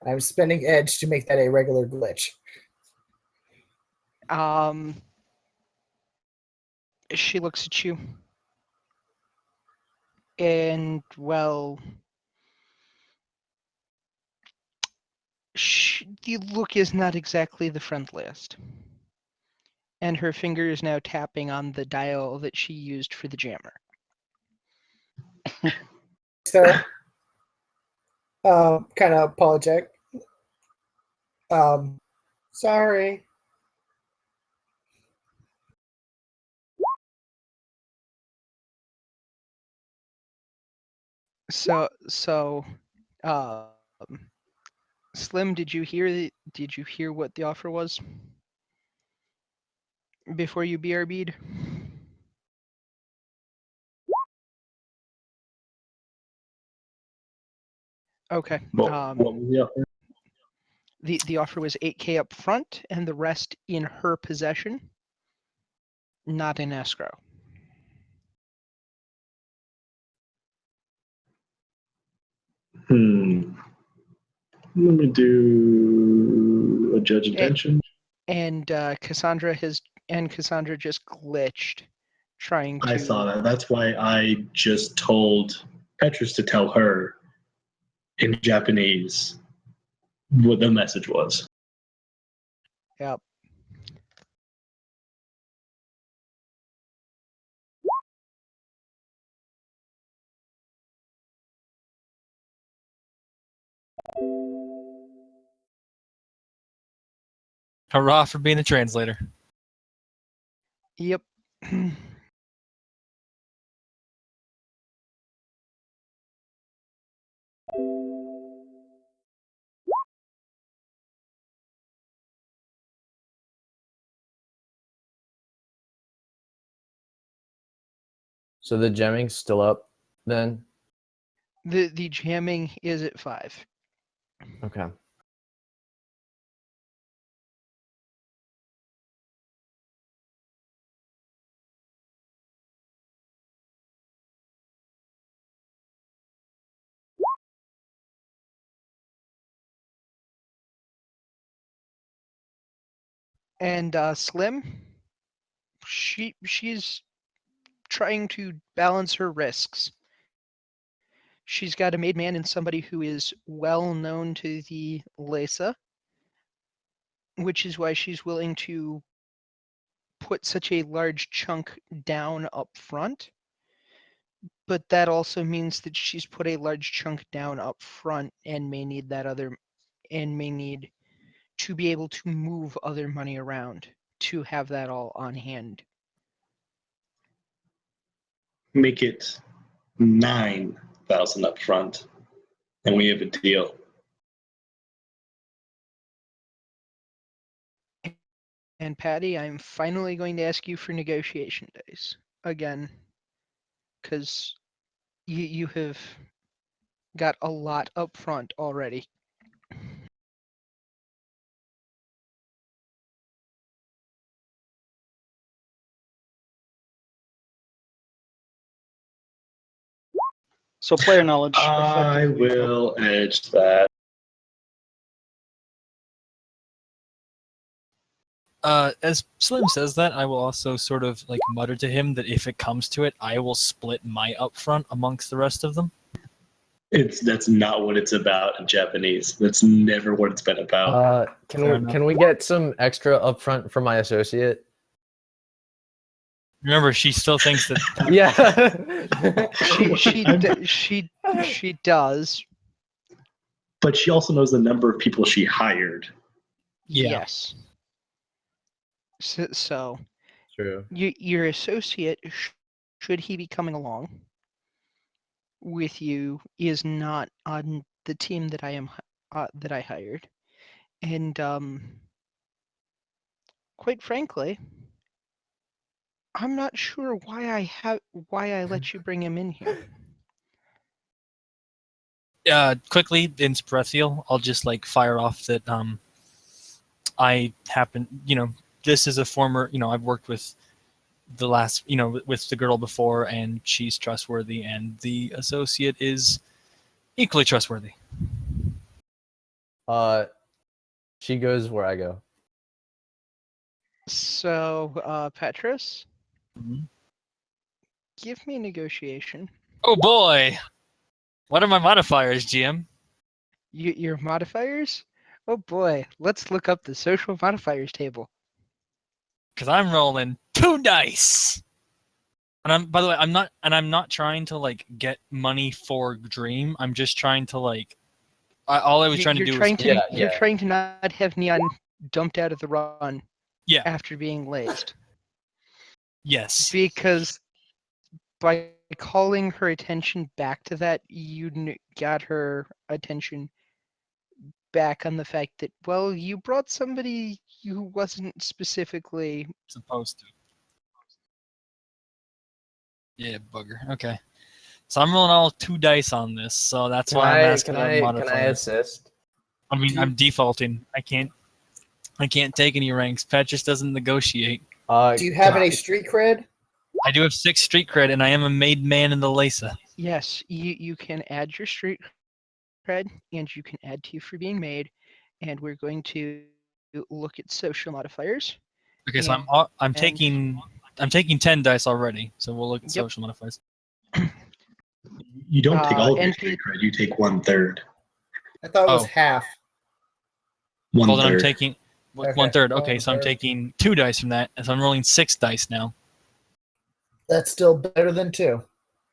I'm spending edge to make that a regular glitch. She looks at you. And, well, the look is not exactly the friendliest. And her finger is now tapping on the dial that she used for the jammer. Sir. Kind of apologetic. Sorry. So, um, Slim, did you hear what the offer was before you BRB'd? Okay. What was the offer? The offer was 8K up front and the rest in her possession, not in escrow. Let me do a judge intention. And Cassandra just glitched trying to. I saw that. That's why I just told Petrus to tell her in Japanese what the message was. Yep. Hurrah for being a translator. Yep. So the jamming's still up then? The jamming is at 5. Okay. And Slim, she's trying to balance her risks. She's got a made man and somebody who is well known to the Lesa, which is why she's willing to put such a large chunk down up front. But that also means that she's put a large chunk down up front and may need to be able to move other money around to have that all on hand. Make it 9,000 up front, and we have a deal. And Patty, I'm finally going to ask you for negotiation dice again, because you have got a lot up front already. So player knowledge. I effectively. will edge that. As Slim says that, I will also sort of like mutter to him that if it comes to it, I will split my upfront amongst the rest of them. That's not what it's about in Japanese. That's never what it's been about. Fair enough. Can we get some extra upfront from my associate? Remember, she still thinks that. Yeah. She does. But she also knows the number of people she hired. Yeah. Yes. So True. your associate, should he be coming along with you, is not on the team that that I hired, and quite frankly, I'm not sure why I let you bring him in here. Quickly in Sprethil, I'll just like fire off that I happen, this is a former, I've worked with the last, with the girl before, and she's trustworthy, and the associate is equally trustworthy. She goes where I go. So, Petrus, Mhm. give me negotiation. Oh boy, what are my modifiers, GM? Your modifiers? Oh boy, let's look up the social modifiers table. Because I'm rolling 2 dice. And by the way, I'm not trying to like get money for Dream. I'm just trying to like, all I was trying to do was You're trying to not have Neon dumped out of the run yeah, after being lazed. yes, Because by calling her attention back to that, you got her attention back on the fact that, well, you brought somebody who wasn't specifically. supposed to. Yeah, bugger. Okay, so I'm rolling all 2 dice on this, so that's why I'm asking about Can I modifiers. assist? I mean, I'm defaulting. I can't take any ranks. Pat just doesn't negotiate. Do you have can any street cred? I do have 6 street cred, and I am a made man in the Lesa. Yes, you can add your street cred, and you can add to for being made, and we're going to look at social modifiers. Okay, so And- I'm taking 10 dice already, so we'll look at Yep. social modifiers. You don't take all of your NP street cred. You take 1/3. I thought it was Oh. half. Well, then 1/3. I'm taking Okay, 1/3. Okay, so I'm 1/3. taking 2 dice from that, and so I'm rolling 6 dice now. That's still better than 2.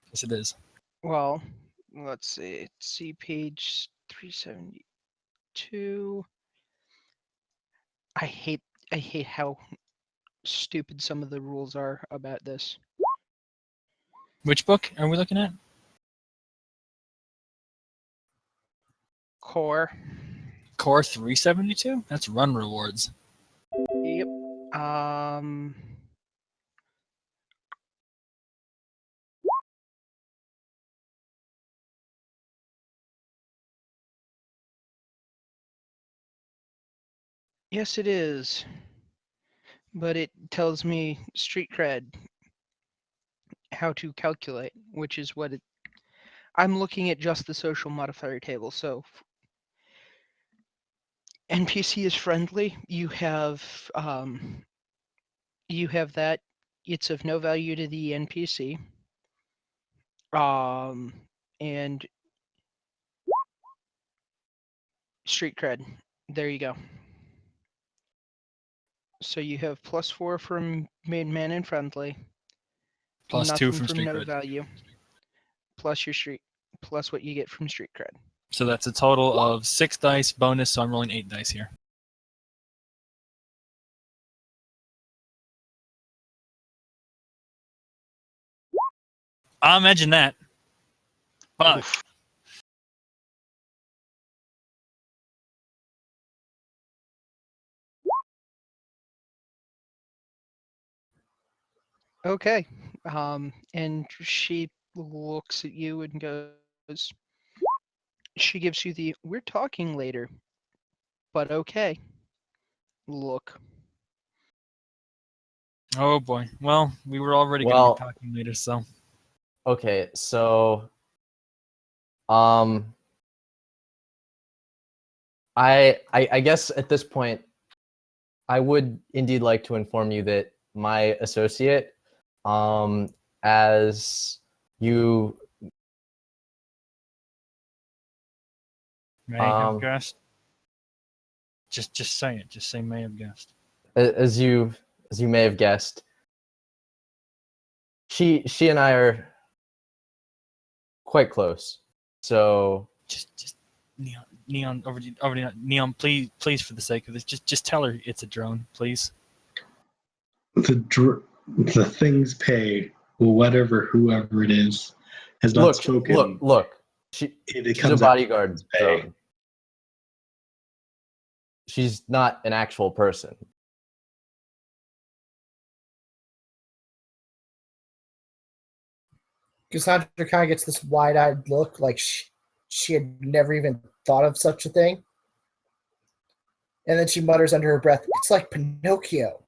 Yes, it is. Well, let's see page 372. I hate how stupid some of the rules are about this. Which book are we looking at? Core. Core 372. That's run rewards. Yep. Yes, it is. But it tells me street cred, how to calculate, which is what it. I'm looking at just the social modifier table. So NPC is friendly. You have that. It's of no value to the NPC. And street cred. There you go. So you have +4 from made man and friendly, Plus nothing 2 from street no cred. value, plus your street, plus what you get from street cred. So that's a total of 6 dice bonus, so I'm rolling 8 dice here. I'll imagine that. But Oof. Okay. And she looks at you and goes, she gives you the "we're talking later, but okay" look. oh boy. Well, we were already going to Well- be talking later, so Okay, so I guess at this point I would indeed like to inform you that my associate, as you may have Um, guessed. Just say it. Just say may have guessed. as you may have guessed, she and I are quite close. So Just Neon over to Neon, please for the sake of this, just tell her it's a drone, please. The things pay whoever it is has not spoken. look. She's a comes out bodyguard pay. drone. She's not an actual person. Cassandra kind of gets this wide-eyed look, like she had never even thought of such a thing. And then she mutters under her breath, "It's like Pinocchio."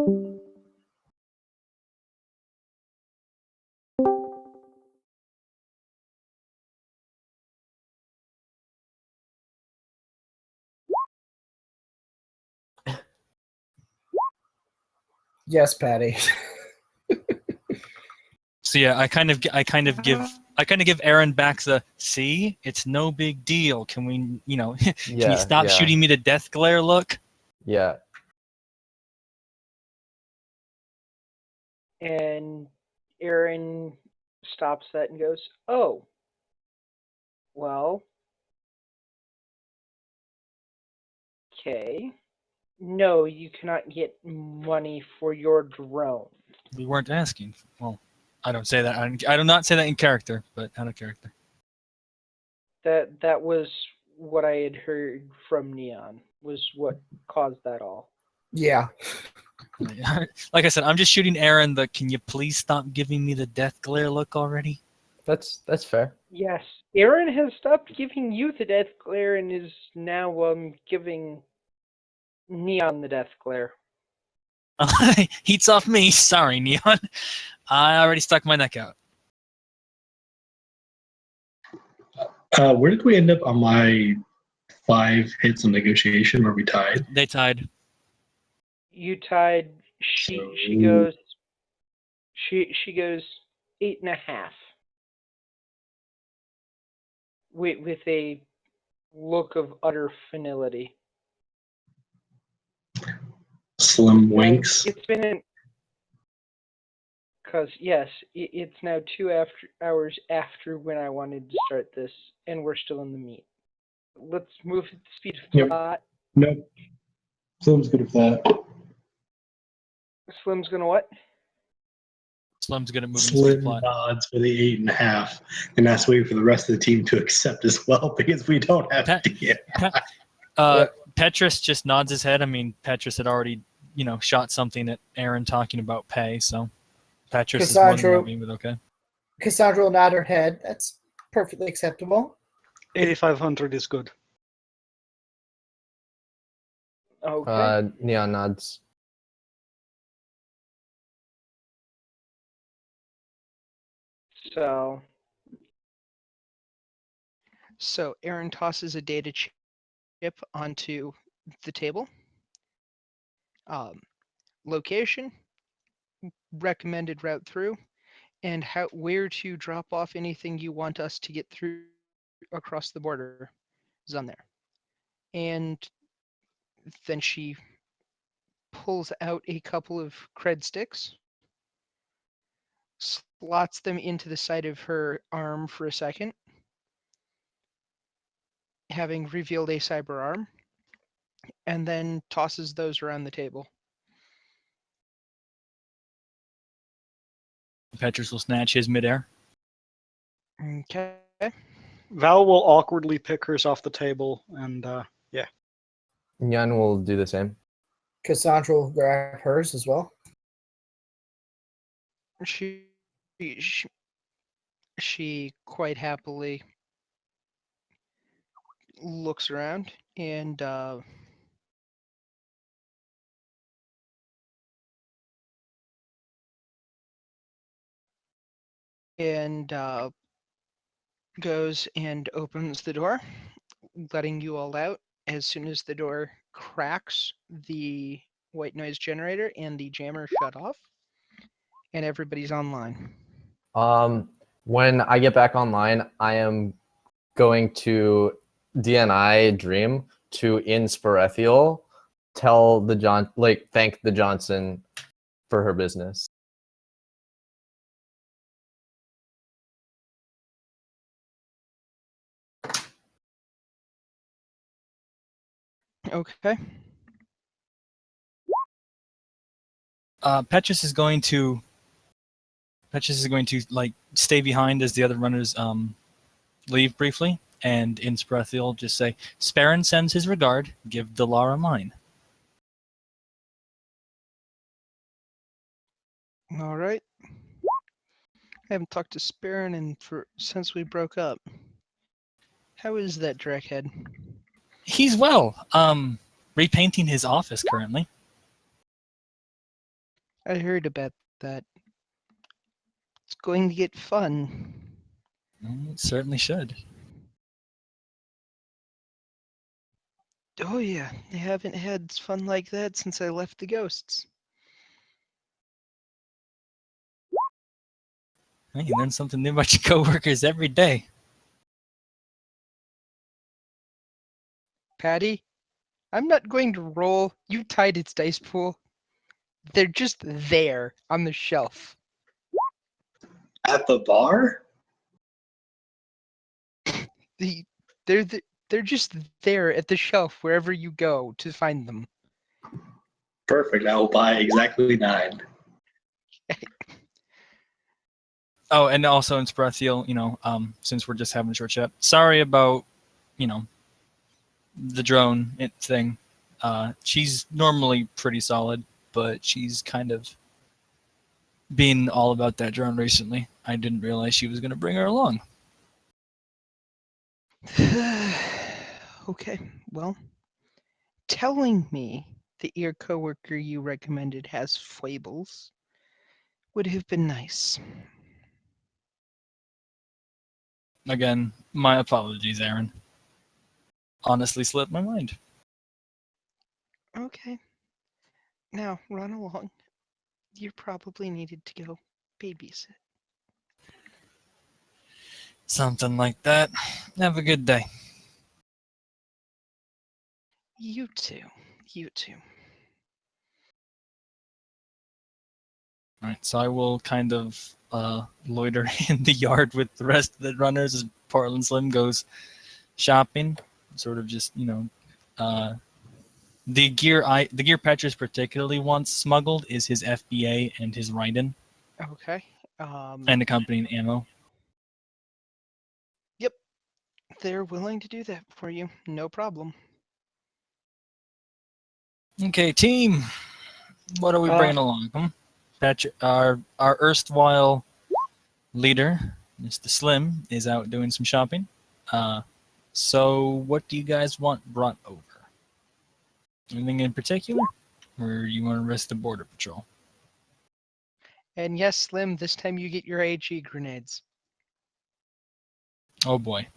Yes, Patty. So yeah, I kind of give Aaron back the see. It's no big deal. Can we, can you stop shooting me the death glare look? Yeah. And Aaron stops that and goes, "Oh, well, okay. No, you cannot get money for your drone." We weren't asking. Well, I don't say that. I do not say that in character, but out of character. That was what I had heard from Neon. Was what caused that all. Yeah. Like I said, I'm just shooting Aaron the "can you please stop giving me the death glare" look already. That's fair. Yes, Aaron has stopped giving you the death glare and is now giving Neon the death glare. Heats off me. Sorry, Neon. I already stuck my neck out. Where did we end up on my 5 hits of negotiation where we tied? They tied. You tied. She So- goes. She goes 8.5. With a look of utter finality. Slim winks. It's been an. Because, yes, it's now 2 hours after when I wanted to start this, and we're still in the meet. Let's move at the speed of Yep. thought. Nope. Slim's good with that. Slim's gonna what? Slim's good at moving the Slim speed plot. nods for the 8.5, and that's waiting for the rest of the team to accept as well because we don't have Pat- to yet. Petrus just nods his head. I mean, Petrus had already, shot something at Aaron talking about pay, so Petrus is more than Cassandra- loving with okay. Cassandra will nod her head. That's perfectly acceptable. 8,500 is good. Okay. Neon nods. So, So Aaron tosses a data chip onto the table. Location, recommended route through, and where to drop off anything you want us to get through across the border is on there. And then she pulls out a couple of cred sticks, slots them into the side of her arm for a second, having revealed a cyber arm, and then tosses those around the table. Petrus will snatch his midair. Okay. Val will awkwardly pick hers off the table, and Nyan will do the same. Cassandra will grab hers as well. She quite happily looks around and goes and opens the door, letting you all out. As soon as the door cracks, the white noise generator and the jammer shut off, and everybody's online. When I get back online, I am going to DNI Dream to Inspirethiel tell the thank the Johnson for her business. Okay. Petrus is going to stay behind as the other runners leave briefly, and Inspirathi will just say, "Sparren sends his regard. Give Delara mine." All right. I haven't talked to Sparren since we broke up. How is that Dreckhead? He's well. Repainting his office currently. I heard about that. It's going to get fun. It certainly should. Oh yeah, I haven't had fun like that since I left the Ghosts. Hey, you learn something new about your coworkers every day. Patty, I'm not going to roll. You tied its dice pool. They're just there on the shelf. At the bar? The, they're just there at the shelf wherever you go to find them. Perfect. I will buy exactly 9. Oh, and also in Sprathiel, since we're just having a short chat, sorry about, the drone thing. She's normally pretty solid, but she's kind of been all about that drone recently. I didn't realize she was going to bring her along. Okay, well, telling me that your coworker you recommended has foibles would have been nice. Again, my apologies, Aaron. Honestly slipped my mind. Okay, now run along. You probably needed to go babysit. Something like that. Have a good day. You too. You too. All right, so I will kind of loiter in the yard with the rest of the runners as Portland Slim goes shopping. Sort of just the gear Petrus particularly wants smuggled is his FBA and his Raiden Okay. and accompanying ammo. Yep. They're willing to do that for you. No problem. Okay, team. What are we Uh, bringing along? Patrick, our erstwhile leader, Mr. Slim, is out doing some shopping. So what do you guys want brought over? Anything in particular? Or you want to risk the border patrol? And yes, Slim, this time you get your AG grenades. Oh boy.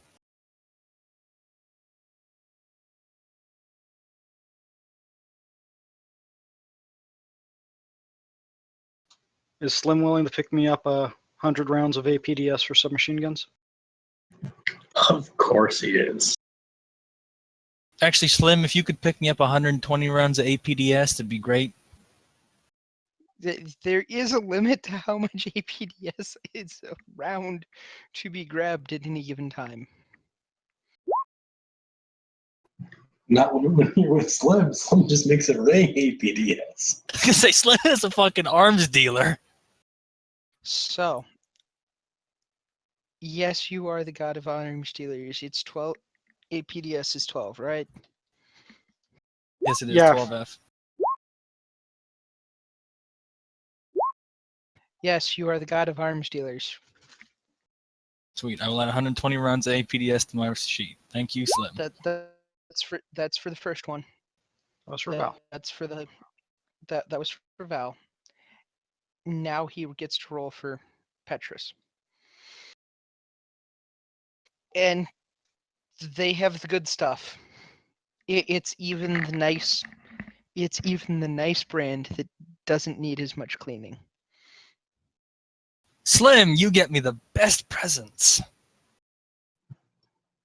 Is Slim willing to pick me up 100 rounds of APDS for submachine guns? Of course he is. Actually, Slim, if you could pick me up 120 rounds of APDS, that'd be great. There is a limit to how much APDS is around to be grabbed at any given time. Not when you're with Slim. Slim just makes it rain APDS. I was gonna say Slim is a fucking arms dealer. So, yes, you are the god of arms dealers. It's 12. APDS is 12, right? Yes, it is Yeah. 12F. Yes, you are the god of arms dealers. Sweet. I will add 120 rounds of APDS to my sheet. Thank you, Slim. That's for the first one. That was for Val. That's for the that was for Val. Now he gets to roll for Petrus. And they have the good stuff. It's even the nice brand that doesn't need as much cleaning. Slim, you get me the best presents.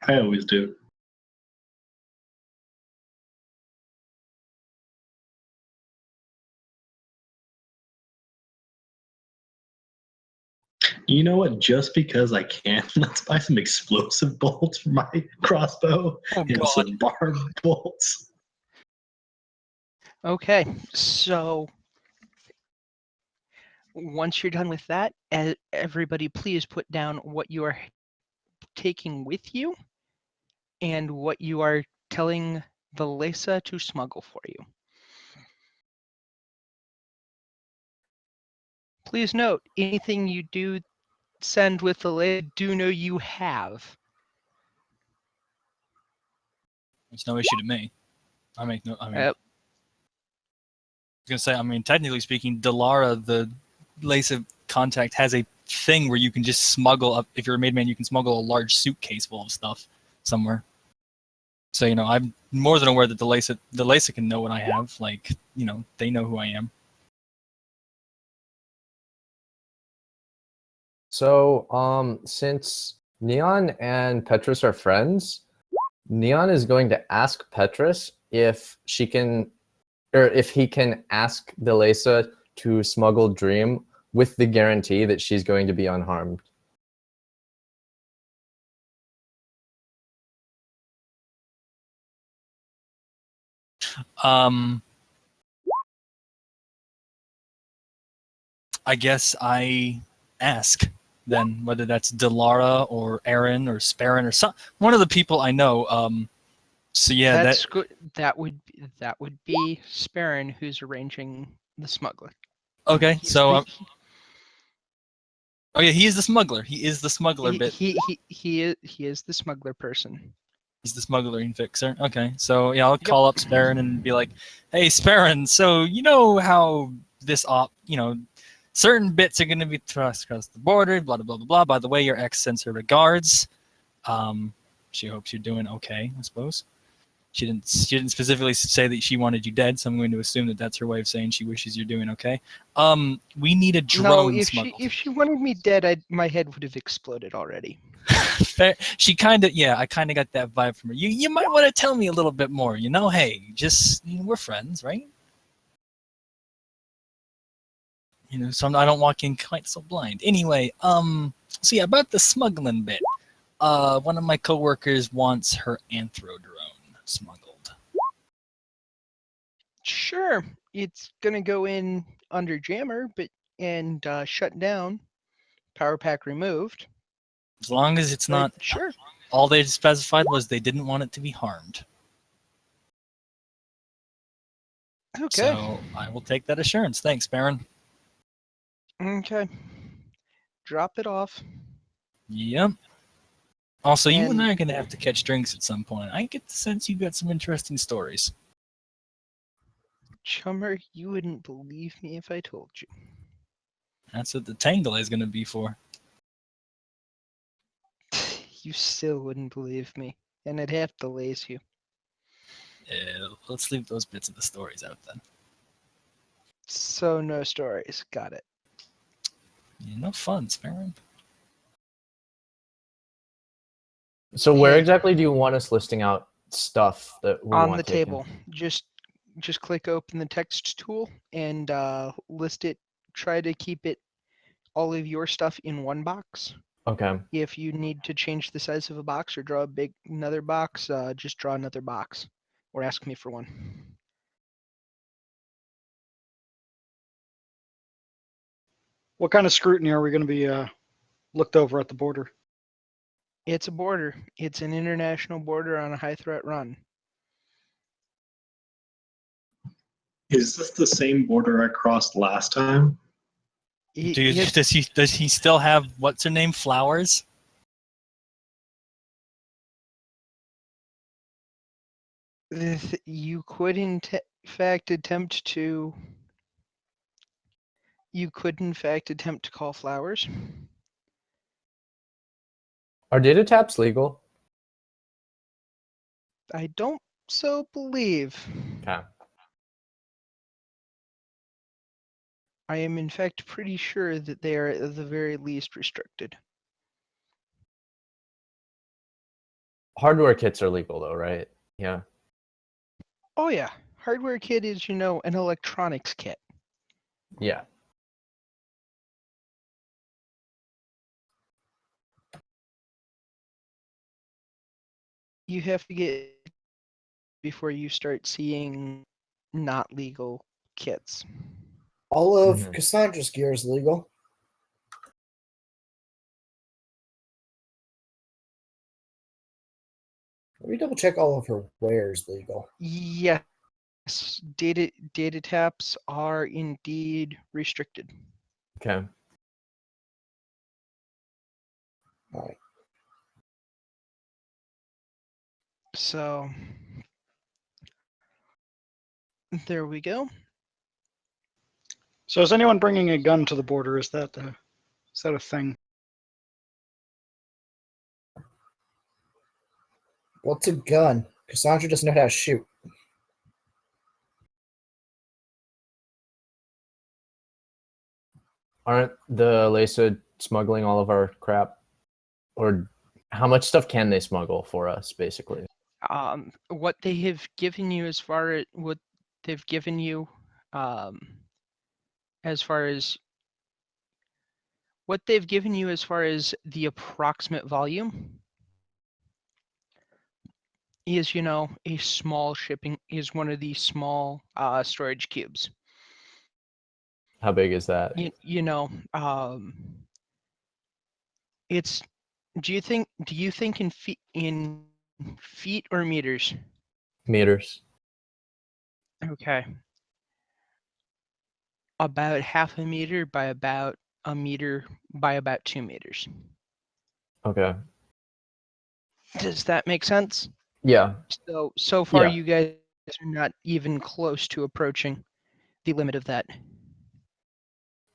I always do. You know what? Just because I can, let's buy some explosive bolts for my crossbow Oh and god. some barbed bolts. Okay, so once you're done with that, everybody please put down what you are taking with you and what you are telling the Lesa to smuggle for you. Please note, anything you do send with the Lesa, do know you have. It's no issue to me. I mean, I was Yep. gonna say, technically speaking, Delara, the Lesa contact, has a thing where you can just smuggle up. If you're a maid man, you can smuggle a large suitcase full of stuff somewhere. So I'm more than aware that the Lesa can know what I have. Like, they know who I am. So, since Neon and Petrus are friends, Neon is going to ask Petrus if she can, or if he can ask Delesa to smuggle Dream with the guarantee that she's going to be unharmed. I guess I ask then whether that's Delara or Aaron or Sparren or one of the people I know. So yeah, That's good. That would be Sparren who's arranging the smuggler. okay. He's So the, oh yeah, he is the smuggler. He is the smuggler bit. he is the smuggler person. He's the smuggling fixer. Okay, so yeah, I'll Yep. call up Sparren and be like, "Hey, Sparren, so you know how this certain bits are going to be thrust across the border, blah blah blah blah. By the way, your ex sends her regards. She hopes you're doing okay. I suppose she didn't specifically say that she wanted you dead, so I'm going to assume that that's her way of saying she wishes you're doing okay. We need a No, drone if smuggled. she wanted me dead, my head would have exploded already. She kind of, yeah, I kind of got that vibe from her. You might want to tell me a little bit more. Hey, just we're friends, right? So I don't walk in quite so blind. Anyway, so yeah, about the smuggling bit. One of my coworkers wants her anthro drone smuggled. Sure, it's gonna go in under jammer, and shut down, power pack removed. As long as it's But not. sure. All they specified was they didn't want it to be harmed. Okay. So I will take that assurance. Thanks, Baron. Okay. Drop it off. Yep. Also, you and And I are going to have to catch drinks at some point. I get the sense you've got some interesting stories. Chummer, you wouldn't believe me if I told you. That's what the tangle is going to be for. You still wouldn't believe me, and I'd have to laze you. Let's leave those bits of the stories out then. So no stories. Got it. No fun, Baron. So where Hey. exactly do you want us listing out stuff that we On want the taken? table. Just click open the text tool and list it. Try to keep it all of your stuff in one box. Okay. If you need to change the size of a box or draw another box, just draw another box or ask me for one. What kind of scrutiny are we going to be looked over at the border? It's a border. It's an international border on a high threat run. Is this the same border I crossed last time? Does he still have what's her name Flowers? You could in fact attempt to. You could in fact attempt to call Flowers. Are data taps legal? I don't so believe. Okay. I am in fact pretty sure that they are at the very least restricted. Hardware kits are legal though, right? Yeah. Oh yeah, hardware kit is, an electronics kit. Yeah. You have to get before you start seeing not legal kits. All of Mhm. Cassandra's gear is legal. Let me double check all of her wares legal. Yes, data taps are indeed restricted. Okay. All right. So there we go. So is anyone bringing a gun to the border? Is that a thing? What's a gun? Cassandra doesn't know how to shoot. Aren't the Lesa smuggling all of our crap? Or how much stuff can they smuggle for us, basically? What they have given you as far as what they've given you, as far as what they've given you as far as the approximate volume is, a small shipping is one of these small storage cubes. How big is that? It's. Do you think in feet or meters? Meters. Okay. About half a meter by about a meter by about 2 meters. Okay. Does that make sense? Yeah. So far Yeah. you guys are not even close to approaching the limit of that.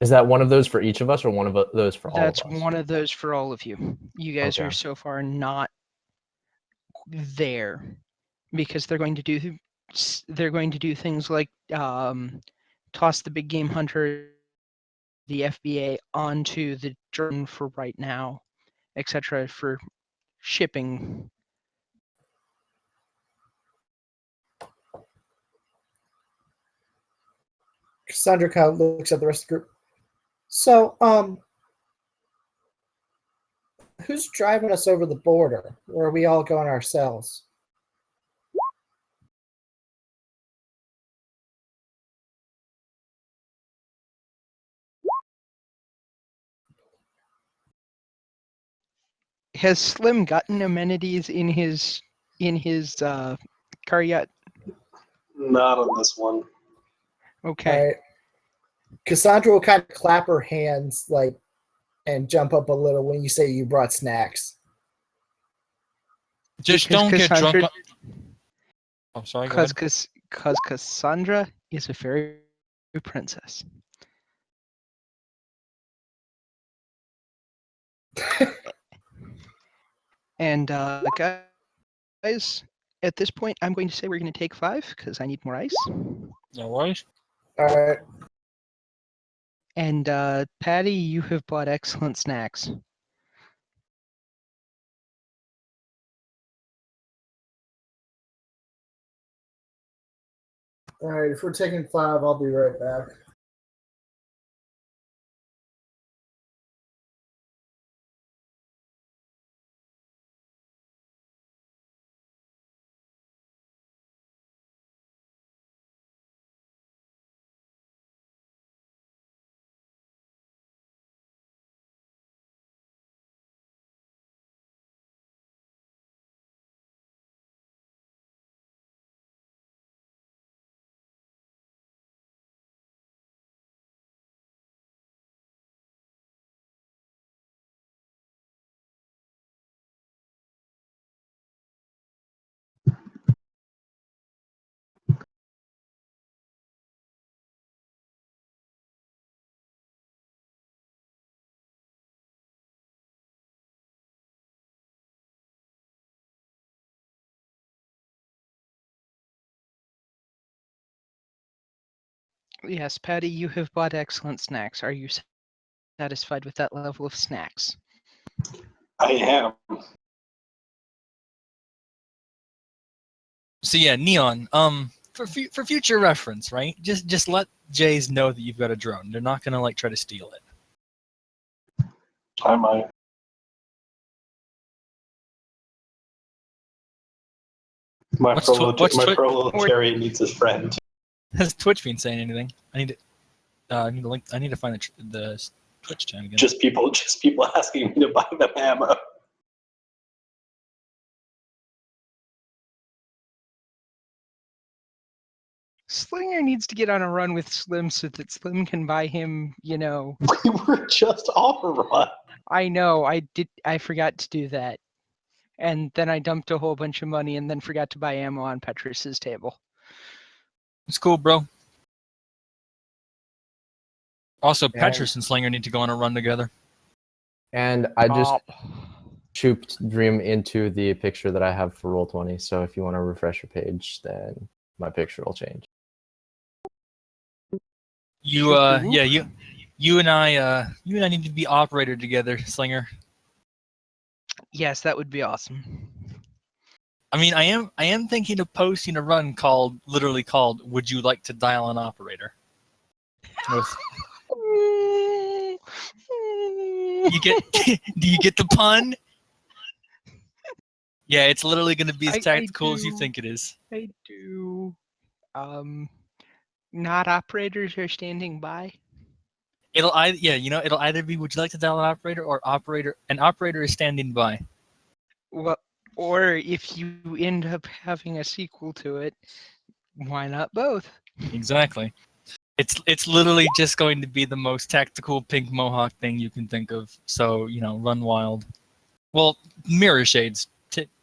Is that one of those for each of us, or one of those for all of That's us? one of those for all of you. You guys Okay. are so far not there because they're going to do things like toss the big game hunter, the FBA onto the drone for right now, etc. for shipping. Cassandra kind of looks at the rest of the group. So, who's driving us over the border? Or are we all going ourselves? Has Slim gotten amenities in his car yet? Not on this one. Okay. All right. Cassandra will kind of clap her hands like and jump up a little when you say you brought snacks. Just Because don't get drunk. Cassandra- Oh, sorry. Go ahead. Because Cassandra is a fairy princess. And guys, at this point, I'm going to say we're going to take 5 because I need more ice. No worries. All right. And Patty, you have bought excellent snacks. All right. If we're taking 5, I'll be right back. Yes, Patty, you have bought excellent snacks. Are you satisfied with that level of snacks? I am. So yeah, Neon. For future reference, right? Just let Jays know that you've got a drone. They're not gonna try to steal it. I might. My proletariat needs his friend. Has Twitch been saying anything? I need to link. I need to find the Twitch channel again. Just people asking me to buy them ammo. Slinger needs to get on a run with Slim so that Slim can buy him, We were just off a run. I know, I forgot to do that. And then I dumped a whole bunch of money and then forgot to buy ammo on Petrus's table. It's cool, bro. Also, Petrus and Slinger need to go on a run together. And I just shooped Dream into the picture that I have for Roll20. So if you want to refresh your page, then my picture will change. You and I need to be operator together, Slinger. Yes, that would be awesome. I mean, I am thinking of posting a run literally called "Would you like to dial an operator?" With You get? Do you get the pun? Yeah, it's literally going to be as I tactical as you do. think it is. I do. Not operators are standing by. It'll either it'll either be would you like to dial an operator or an operator is standing by. Well, or if you end up having a sequel to it, why not both? Exactly. It's literally just going to be the most tactical pink mohawk thing you can think of. So run wild. Well, mirror shades.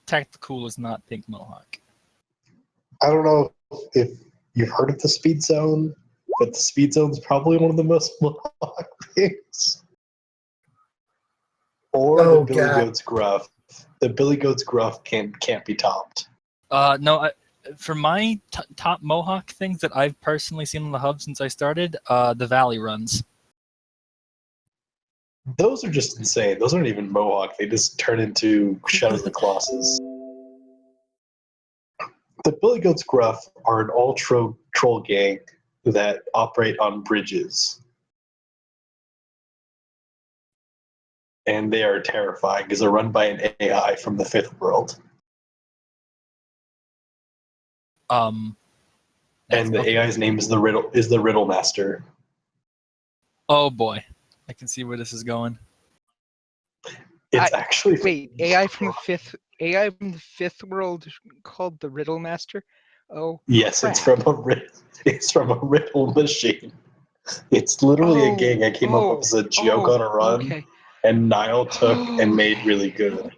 Tactical is not pink mohawk. I don't know if you've heard of the speed zone, but the speed zone is probably one of the most mohawk things. Or Oh, the Billy God. Goat's gruff. The Billy Goat's gruff can't be topped. No. For my top mohawk things that I've personally seen on the hub since I started, the Valley runs. Those are just insane. Those aren't even mohawk. They just turn into Shadows of the Colossus. The Billy Goat's gruff are an all-troll gang that operate on bridges. And they are terrifying because they're run by an AI from the fifth world. And the Okay. AI's name is the Riddle Master. Oh boy, I can see where this is going. It's actually Wait, AI from the fifth world called the Riddle Master? Oh, yes, crap. it's from a riddle machine. It's literally a gang I came up with as a joke on a run, okay. and Niall took and made really good.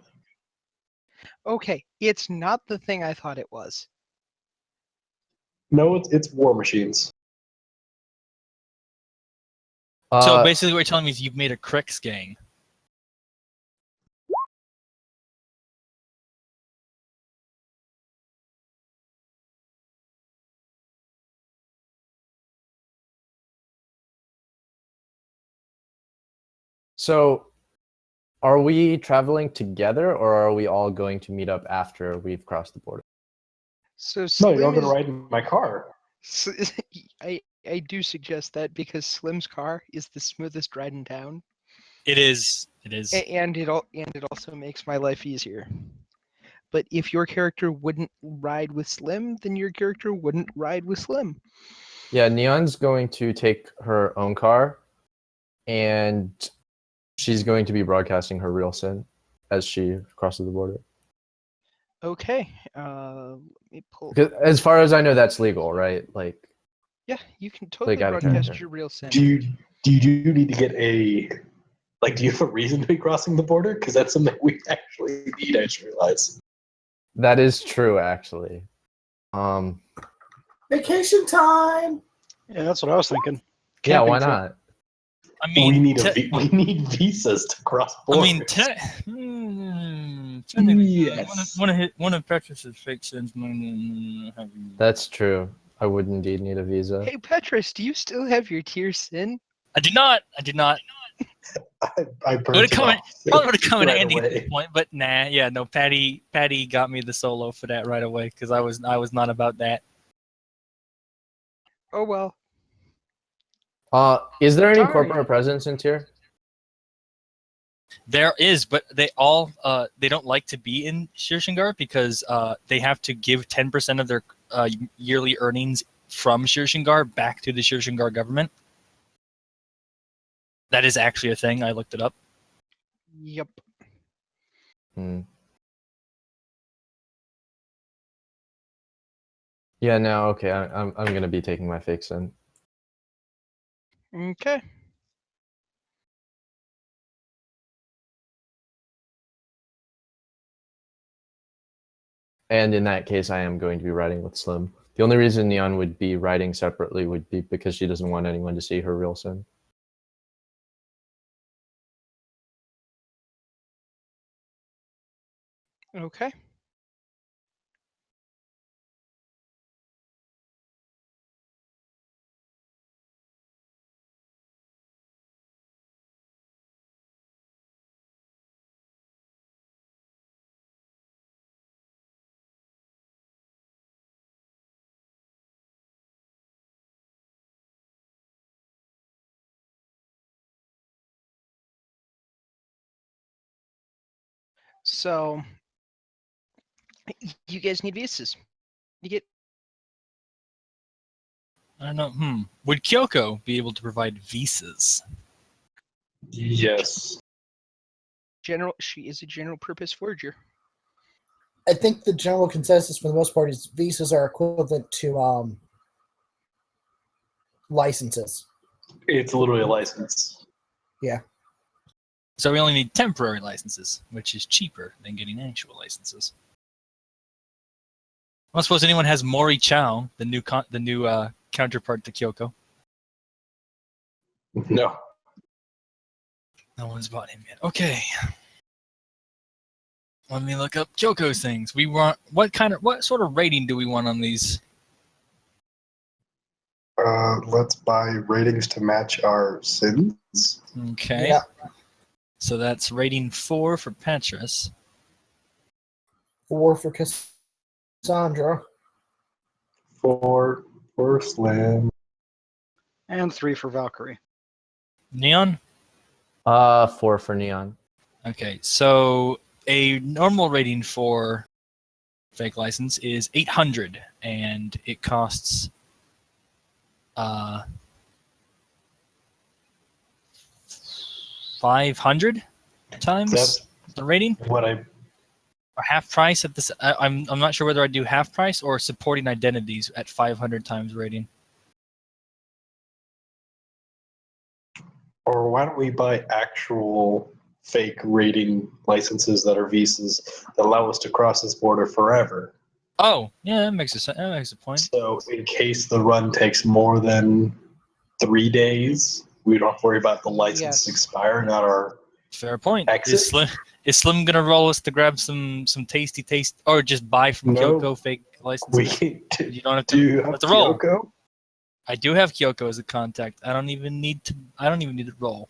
Okay, it's not the thing I thought it was. No, it's War Machines. So basically, what you're telling me is you've made a Crix gang. So, are we traveling together, or are we all going to meet up after we've crossed the border? So No, you're all Slim gonna is. ride in my car. I do suggest that because Slim's car is the smoothest ride in town, It is. It is. and it also makes my life easier. But if your character wouldn't ride with Slim, then your character wouldn't ride with Slim. Yeah, Neon's going to take her own car, and she's going to be broadcasting her real sin as she crosses the border. Okay, let me pull. Because as far as I know, that's legal, right? Like, Yeah, you can totally out of broadcast character. your real sin. Do you need to get a do you have a reason to be crossing the border? Because that's something we actually need. I just realized. That is true, actually. Vacation time. Yeah, that's what I was thinking. Yeah, Camping why trip. not? I mean, we need visas to cross I borders. mean, technically, Yes. one of Petrus's fake sins. That's true. I would indeed need a visa. Hey Petrus, do you still have your tier sin? I did not. I did not. I It burnt would it have come. off Probably would have come in right handy at away. this point, but nah. Yeah, no. Patty got me the solo for that right away because I was not about that. Oh well. Is there any Sorry. corporate presence in tier? There is, but they don't like to be in Shirshingar because they have to give 10% of their yearly earnings from Shirshingar back to the Shirshingar government. That is actually a thing. I looked it up. Yep. Hmm. Yeah, no, okay. I'm gonna be taking my fake sin. Okay. And in that case, I am going to be riding with Slim. The only reason Neon would be riding separately would be because she doesn't want anyone to see her real sin. Okay. So you guys need visas. You get I don't know. Would Kyoko be able to provide visas? Yes. general. She is a general purpose forger. I think the general consensus for the most part is visas are equivalent to licenses. It's literally a license. Yeah. So we only need temporary licenses, which is cheaper than getting actual licenses. I don't suppose anyone has Mori Chow, the new counterpart to Kyoko. No. No one's bought him yet. Okay. Let me look up Kyoko's things. We want what sort of rating do we want on these? Let's buy ratings to match our sins. Okay. Yeah. So that's rating 4 for Petrus. 4 for Cassandra. 4 for Slim. And 3 for Valkyrie. Neon? 4 for Neon. Okay, so a normal rating for fake license is 800, and it costs 500 times That's the rating, what I. or half price at this. I'm not sure whether I do half price or supporting identities at 500 times rating. Or why don't we buy actual fake rating licenses that are visas that allow us to cross this border forever? Oh, yeah, that makes a point. So in case the run takes more than 3 days, we don't have to worry about the license Yes. expiring on our Fair point. exit. Is Slim gonna roll us to grab some tasty taste, or just buy from No. Kyoko fake We licenses? You don't have to. do you have Let's roll. Kyoko? I do have Kyoko as a contact. I don't even need to roll.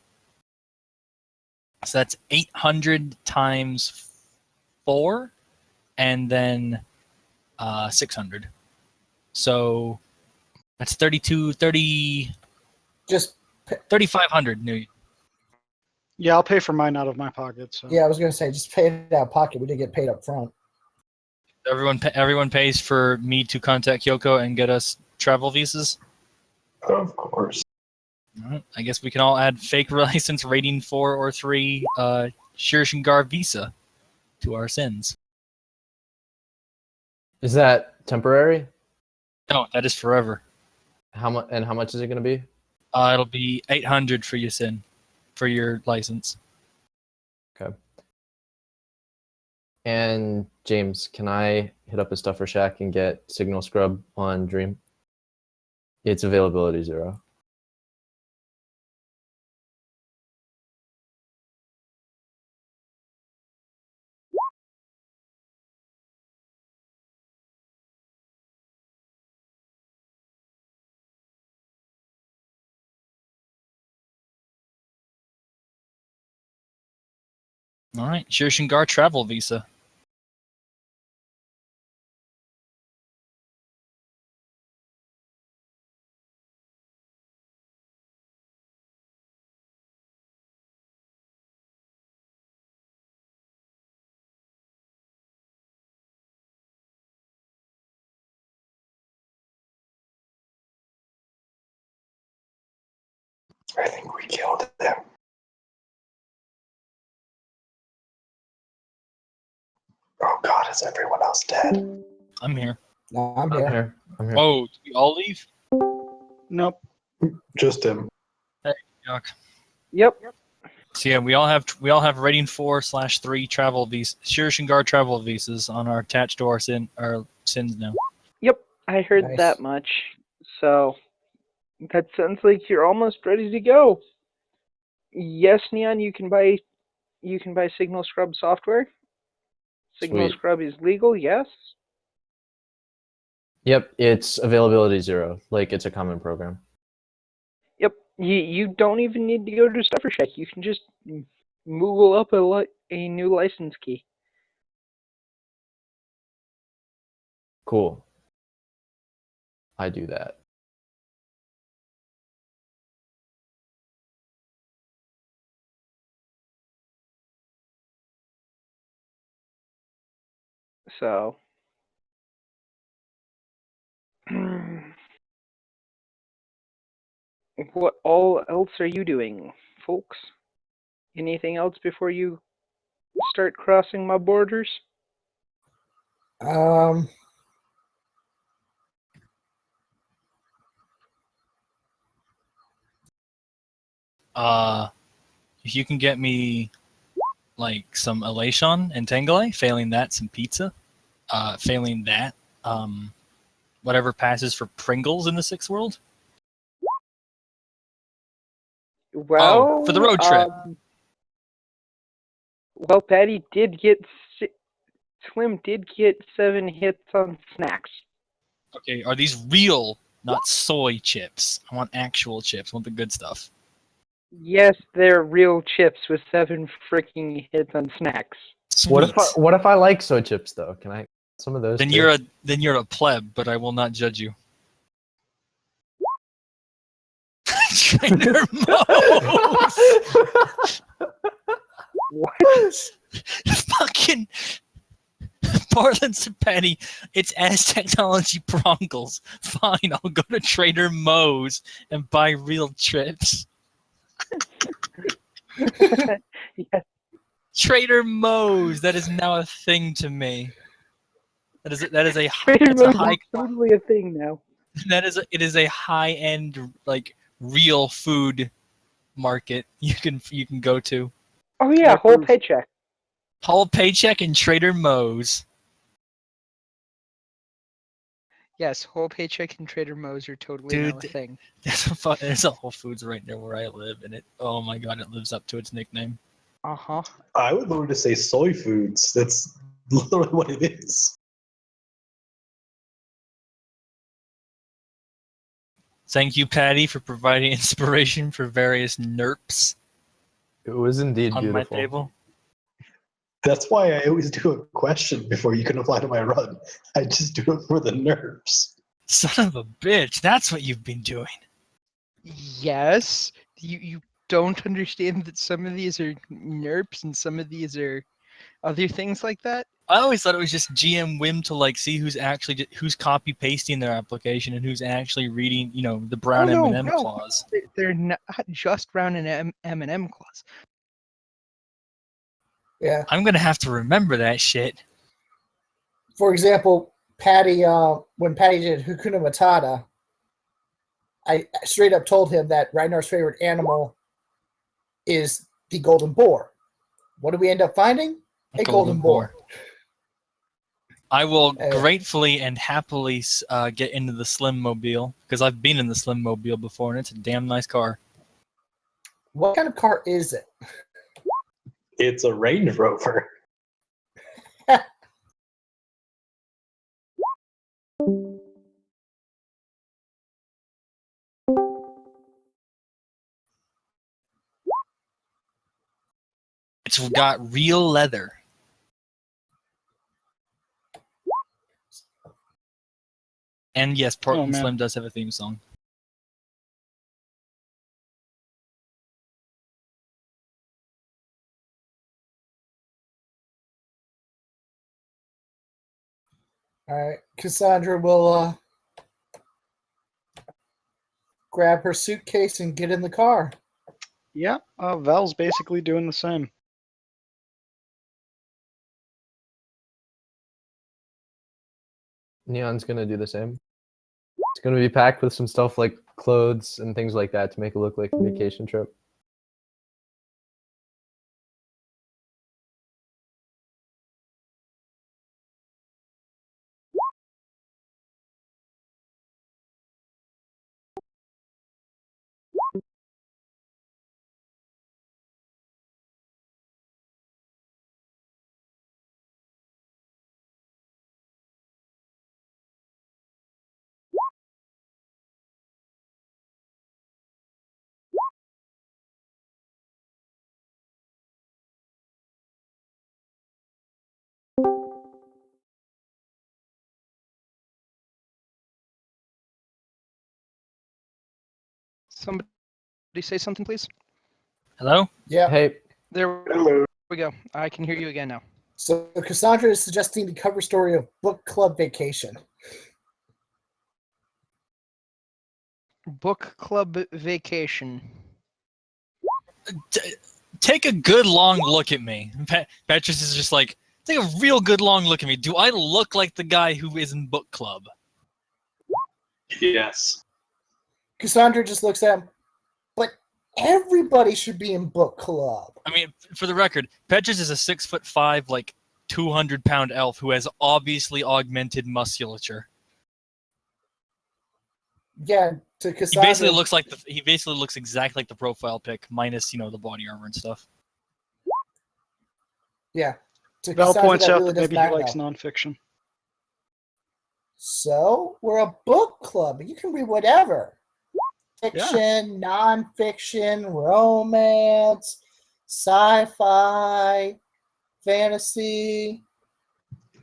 So that's 800 times 4, and then 600. So that's 3,500 new. Yeah, I'll pay for mine out of my pocket. So. Yeah, I was going to say, just pay it out of pocket. We didn't get paid up front. Everyone pays for me to contact Kyoko and get us travel visas. Of course. All right. I guess we can all add fake license rating 4 or 3 Shirshingar visa to our sins. Is that temporary? No, that is forever. How much? And how much is it going to be? It'll be 800 for your sin, for your license. Okay. And James, can I hit up a Stuffer Shack and get Signal Scrub on Dream? It's availability 0. All right, Shirshingar travel visa. I think we killed them. Oh God, is everyone else dead? I'm here. No, I'm I'm here. here. I'm here. Oh, did we all leave? Nope. Just him. Yuck. Yep. So yeah, we all have rating 4/3 travel visas, Shirshingar travel visas on our attached to our sins now. Yep. I heard Nice. that much. So that sounds like you're almost ready to go. Yes, Neon, you can buy Signal Scrub software. Signal Sweet. Scrub is legal, yes. Yep, it's availability 0. Like it's a common program. Yep. You don't even need to go to Stuffer Shack. You can just Moogle up a new license key. Cool. I do that. So. What all else are you doing, folks? Anything else before you start crossing my borders? Um, If you can get me like some elation and tangale, failing that, some pizza. Failing that, whatever passes for Pringles in the sixth world. Well, for the road trip. Well, Patty did get Slim did get 7 hits on snacks. Okay, are these real, not soy chips? I want actual chips. I want the good stuff. Yes, they're real chips with 7 freaking hits on snacks. Sweet. What if I like soy chips though? Can I some of those? Then too? you're a pleb, but I will not judge you. Trainer Moe's. What? Fucking Portland and Penny. It's as technology prongles. Fine, I'll go to Trader Moe's and buy real chips. Yes. Trader Moe's. That is now a thing to me. That is a Trader it's a Moe's high is totally a thing now. it is a high end like real food market you can go to. Oh yeah, whole paycheck. Whole paycheck and Trader Moe's. Yes, whole paycheck and Trader Moe's are totally now a Dude, thing. There's a Whole Foods right near where I live, and oh my god, it lives up to its nickname. Uh-huh. I would literally say soy foods. That's literally what it is. Thank you, Patty, for providing inspiration for various nerps It was indeed on beautiful. my table. That's why I always do a question before you can apply to my run. I just do it for the nerves. Son of a bitch, that's what you've been doing. Yes, you don't understand that some of these are NERPs and some of these are other things like that? I always thought it was just GM whim to like see who's copy pasting their application and who's actually reading, the brown M&M clause. They're not just brown and M&M clause. yeah. I'm gonna have to remember that shit. For example, Patty, when Patty did Hakuna Matata, I straight up told him that Ragnar's favorite animal is the golden boar. What did we end up finding? A golden boar. I will gratefully and happily get into the Slim Mobile because I've been in the Slim Mobile before and it's a damn nice car. What kind of car is it? It's a Range Rover. It's got real leather. And yes, Portland Slim does have a theme song. All right, Cassandra will grab her suitcase and get in the car. Yeah, Val's basically doing the same. Neon's gonna do the same. It's gonna be packed with some stuff like clothes and things like that to make it look like a vacation trip. Somebody say something, please. Hello? Yeah. Hey, There we go. I can hear you again now. So Cassandra is suggesting the cover story of Book Club Vacation. Book club vacation. Take a good long look at me. Petrus is just like, take a real good long look at me. Do I look like the guy who is in book club? Yes. Cassandra just looks at him. But everybody should be in book club. I mean, for the record, Petrus is a 6'5", like 200-pound elf who has obviously augmented musculature. Yeah, to He Cassandra. basically looks exactly like the profile pic, minus the body armor and stuff. Yeah. To Val Cassandra, points that out really that does maybe he matter, likes though. nonfiction. So we're a book club. You can read whatever. Fiction, nonfiction, romance, sci-fi, fantasy,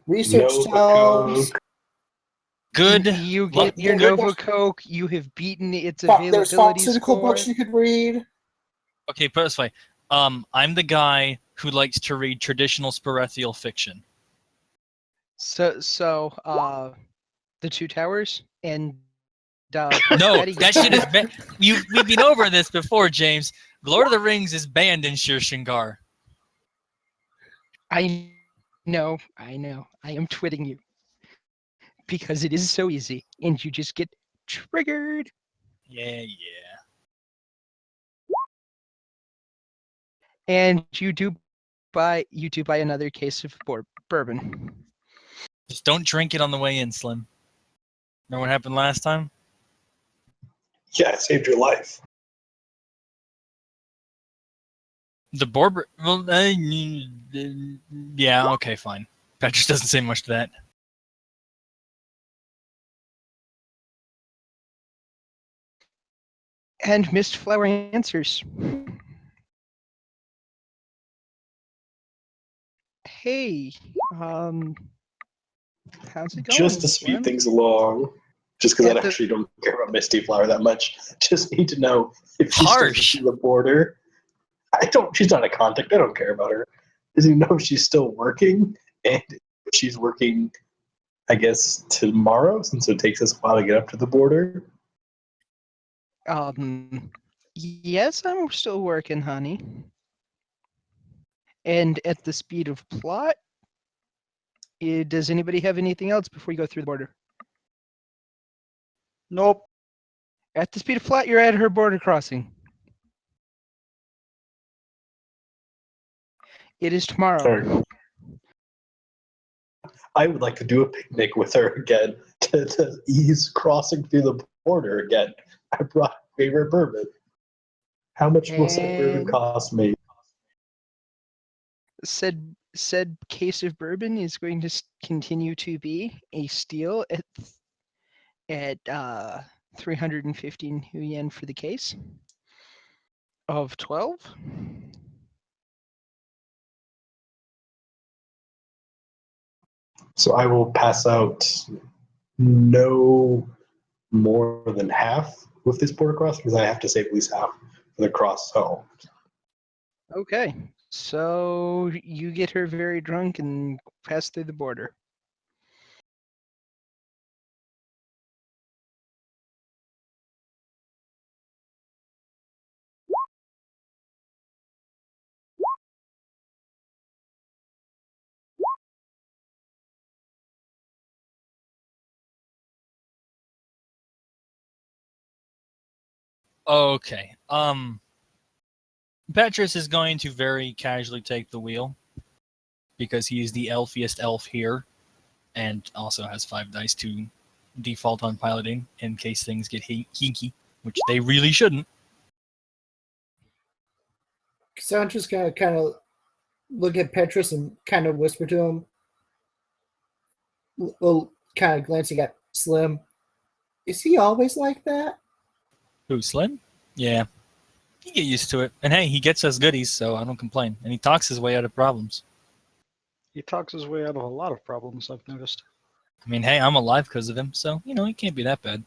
research No tomes. Coke. Good. You get your good. Nova Coke. You have beaten its There's availability pharmaceutical score. books you could read. Okay, put it this way. I'm the guy who likes to read traditional Sporethial fiction. So, the Two Towers and No, Betty. that shit is banned. We've been over this before, James. Lord of the Rings is banned in Shir Shingar. I know. I am twitting you because it is so easy, and you just get triggered. Yeah. And you do buy another case of bourbon. Just don't drink it on the way in, Slim. Remember what happened last time? Yeah, it saved your life. The bourbon. Well, yeah. Okay, fine. Patrick doesn't say much to that. And Mist Flower answers. Hey, how's it going, Just to speed Slim? things along, just because At I the- actually don't care about Misty Flower that much. Just need to know if she's still Harsh. working the border. I don't. She's not a contact. I don't care about her. Does he know if she's still working? And if she's working, I guess, tomorrow, since it takes us a while to get up to the border. Yes, I'm still working, honey. And at the speed of plot, does anybody have anything else before you go through the border? Nope. At the speed of plot, you're at her border crossing. It is tomorrow. Sorry. I would like to do a picnic with her again to ease crossing through the border again. I brought favorite bourbon. How much will said bourbon And cost me? said case of bourbon is going to continue to be a steal at 315 yen for the case of 12. So I will pass out no more than half with this border cross because I have to save at least half for the cross home. Okay, so you get her very drunk and pass through the border. Okay. Petrus is going to very casually take the wheel because he is the elfiest elf here, and also has 5 dice to default on piloting in case things get hinky, which they really shouldn't. Cassandra's gonna kind of look at Petrus and kind of whisper to him, little kind of glancing at Slim. Is he always like that? Who, Slim? Yeah. You get used to it. And hey, he gets us goodies, so I don't complain. And he talks his way out of problems. He talks his way out of a lot of problems, I've noticed. I mean, hey, I'm alive because of him, so, he can't be that bad.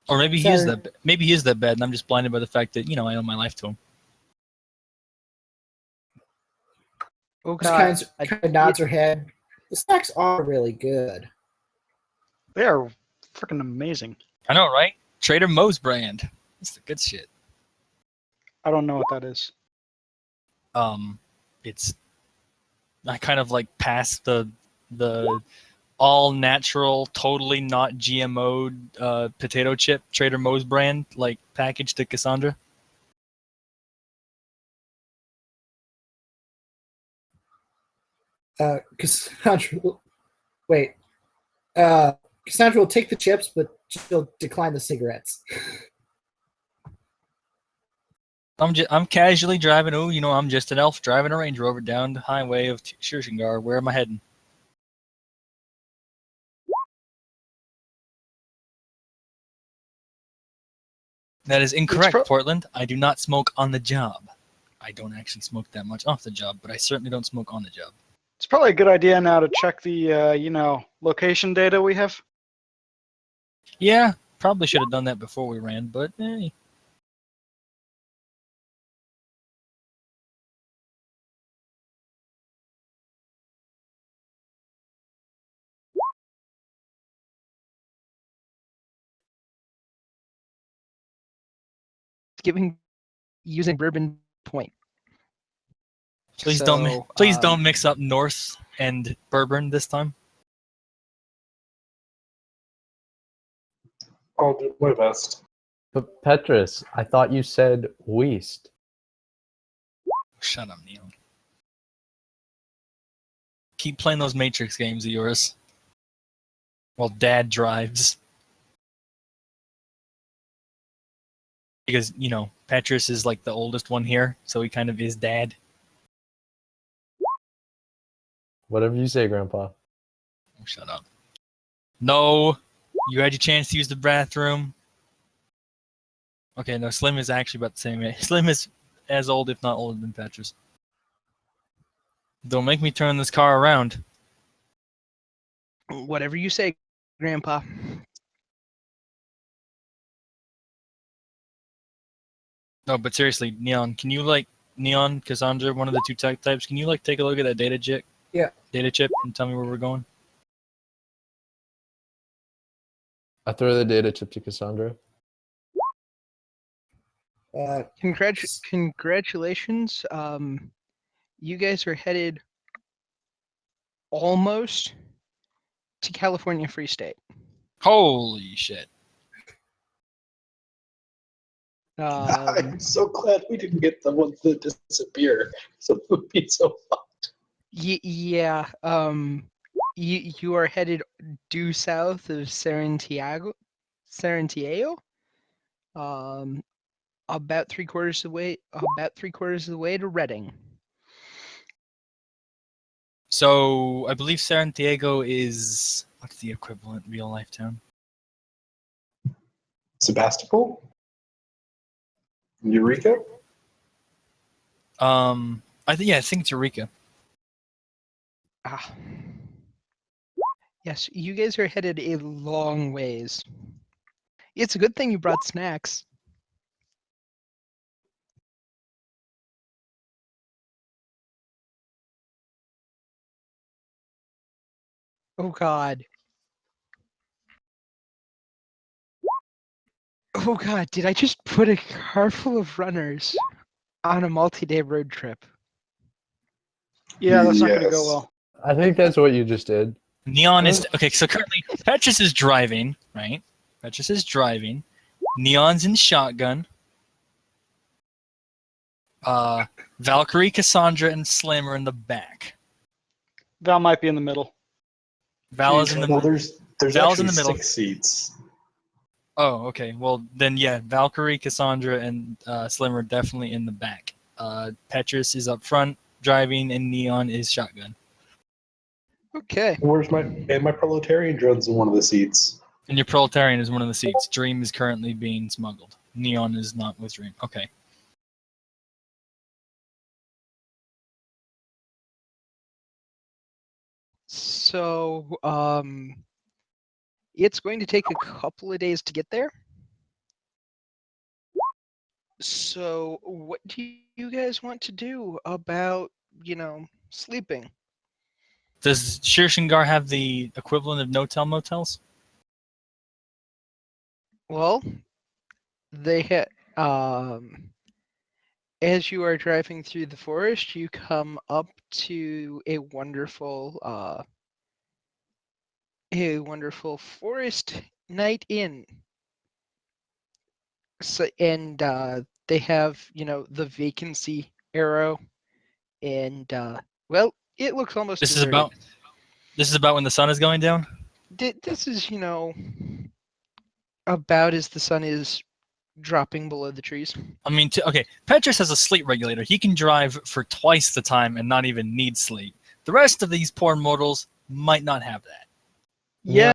Or maybe he is Sorry. that bad, and I'm just blinded by the fact that, I owe my life to him. Oh Just God. kind of nods her head. The snacks are really good. They are freaking amazing. I know, right? Trader Moe's brand. It's the good shit. I don't know what that is. It's I kind of like past the all natural, totally not GMO potato chip Trader Moe's brand, like packaged to Cassandra. Cassandra, wait. Cassandra will take the chips, but she'll decline the cigarettes. I'm casually driving. Oh, I'm just an elf driving a Range Rover down the highway of Shirshingar. Where am I heading? That is incorrect, Portland. I do not smoke on the job. I don't actually smoke that much off the job, but I certainly don't smoke on the job. It's probably a good idea now to check the location data we have. Yeah, probably should have done that before we ran, but eh. Giving using Bourbon Point. Please So, don't mix up North and Bourbon this time. I'll do my best. But Petrus, I thought you said West. Shut up, Neil. Keep playing those Matrix games of yours while Dad drives. Because, Petrus is like the oldest one here, so he kind of is Dad. Whatever you say, Grandpa. Oh, shut up. No, you had your chance to use the bathroom. Okay, no, Slim is actually about the same age. Slim is as old, if not older than Petrus. Don't make me turn this car around. whatever you say, Grandpa. No, but seriously, Neon, can you Neon, Cassandra, one of the two types, can you take a look at that data chip? Yeah. Data chip and tell me where we're going? I throw the data chip to Cassandra. Congratulations. You guys are headed almost to California Free State. Holy shit. I'm so glad we didn't get the ones that disappear. So it would be so fun. Yeah. You are headed due south of Serentiego. About three quarters of the way to Reading. So, I believe Santiago is... What's the equivalent real-life town? Sebastopol? Eureka? I think it's Eureka. Ah. Yes, you guys are headed a long ways. It's a good thing you brought snacks. Oh God. Oh God, did I just put a car full of runners on a multi-day road trip? Yeah, that's not going to go Yes. well. I think that's what you just did. Neon is... Okay, so currently, Petrus is driving, right? Petrus is driving. Neon's in shotgun. Valkyrie, Cassandra, and Slim are in the back. Val might be in the middle. Val is in the Well, middle. there's Val's in actually the middle. 6 seats. Oh, okay. Well, then, yeah, Valkyrie, Cassandra, and Slim are definitely in the back. Petrus is up front driving, and Neon is shotgun. Okay. My proletarian drone's in one of the seats. And your proletarian is one of the seats. Dream is currently being smuggled. Neon is not with Dream. Okay. So, it's going to take a couple of days to get there. So, what do you guys want to do about, sleeping. Does Shir Shingar have the equivalent of no-tell motels? Well, they had as you are driving through the forest, you come up to a wonderful forest night inn. So, and they have, the vacancy arrow, and well, it looks almost This is deserted. about when the sun is going down. This is, about as the sun is dropping below the trees. I mean, okay, Petrus has a sleep regulator. He can drive for twice the time and not even need sleep. The rest of these poor mortals might not have that. Yeah,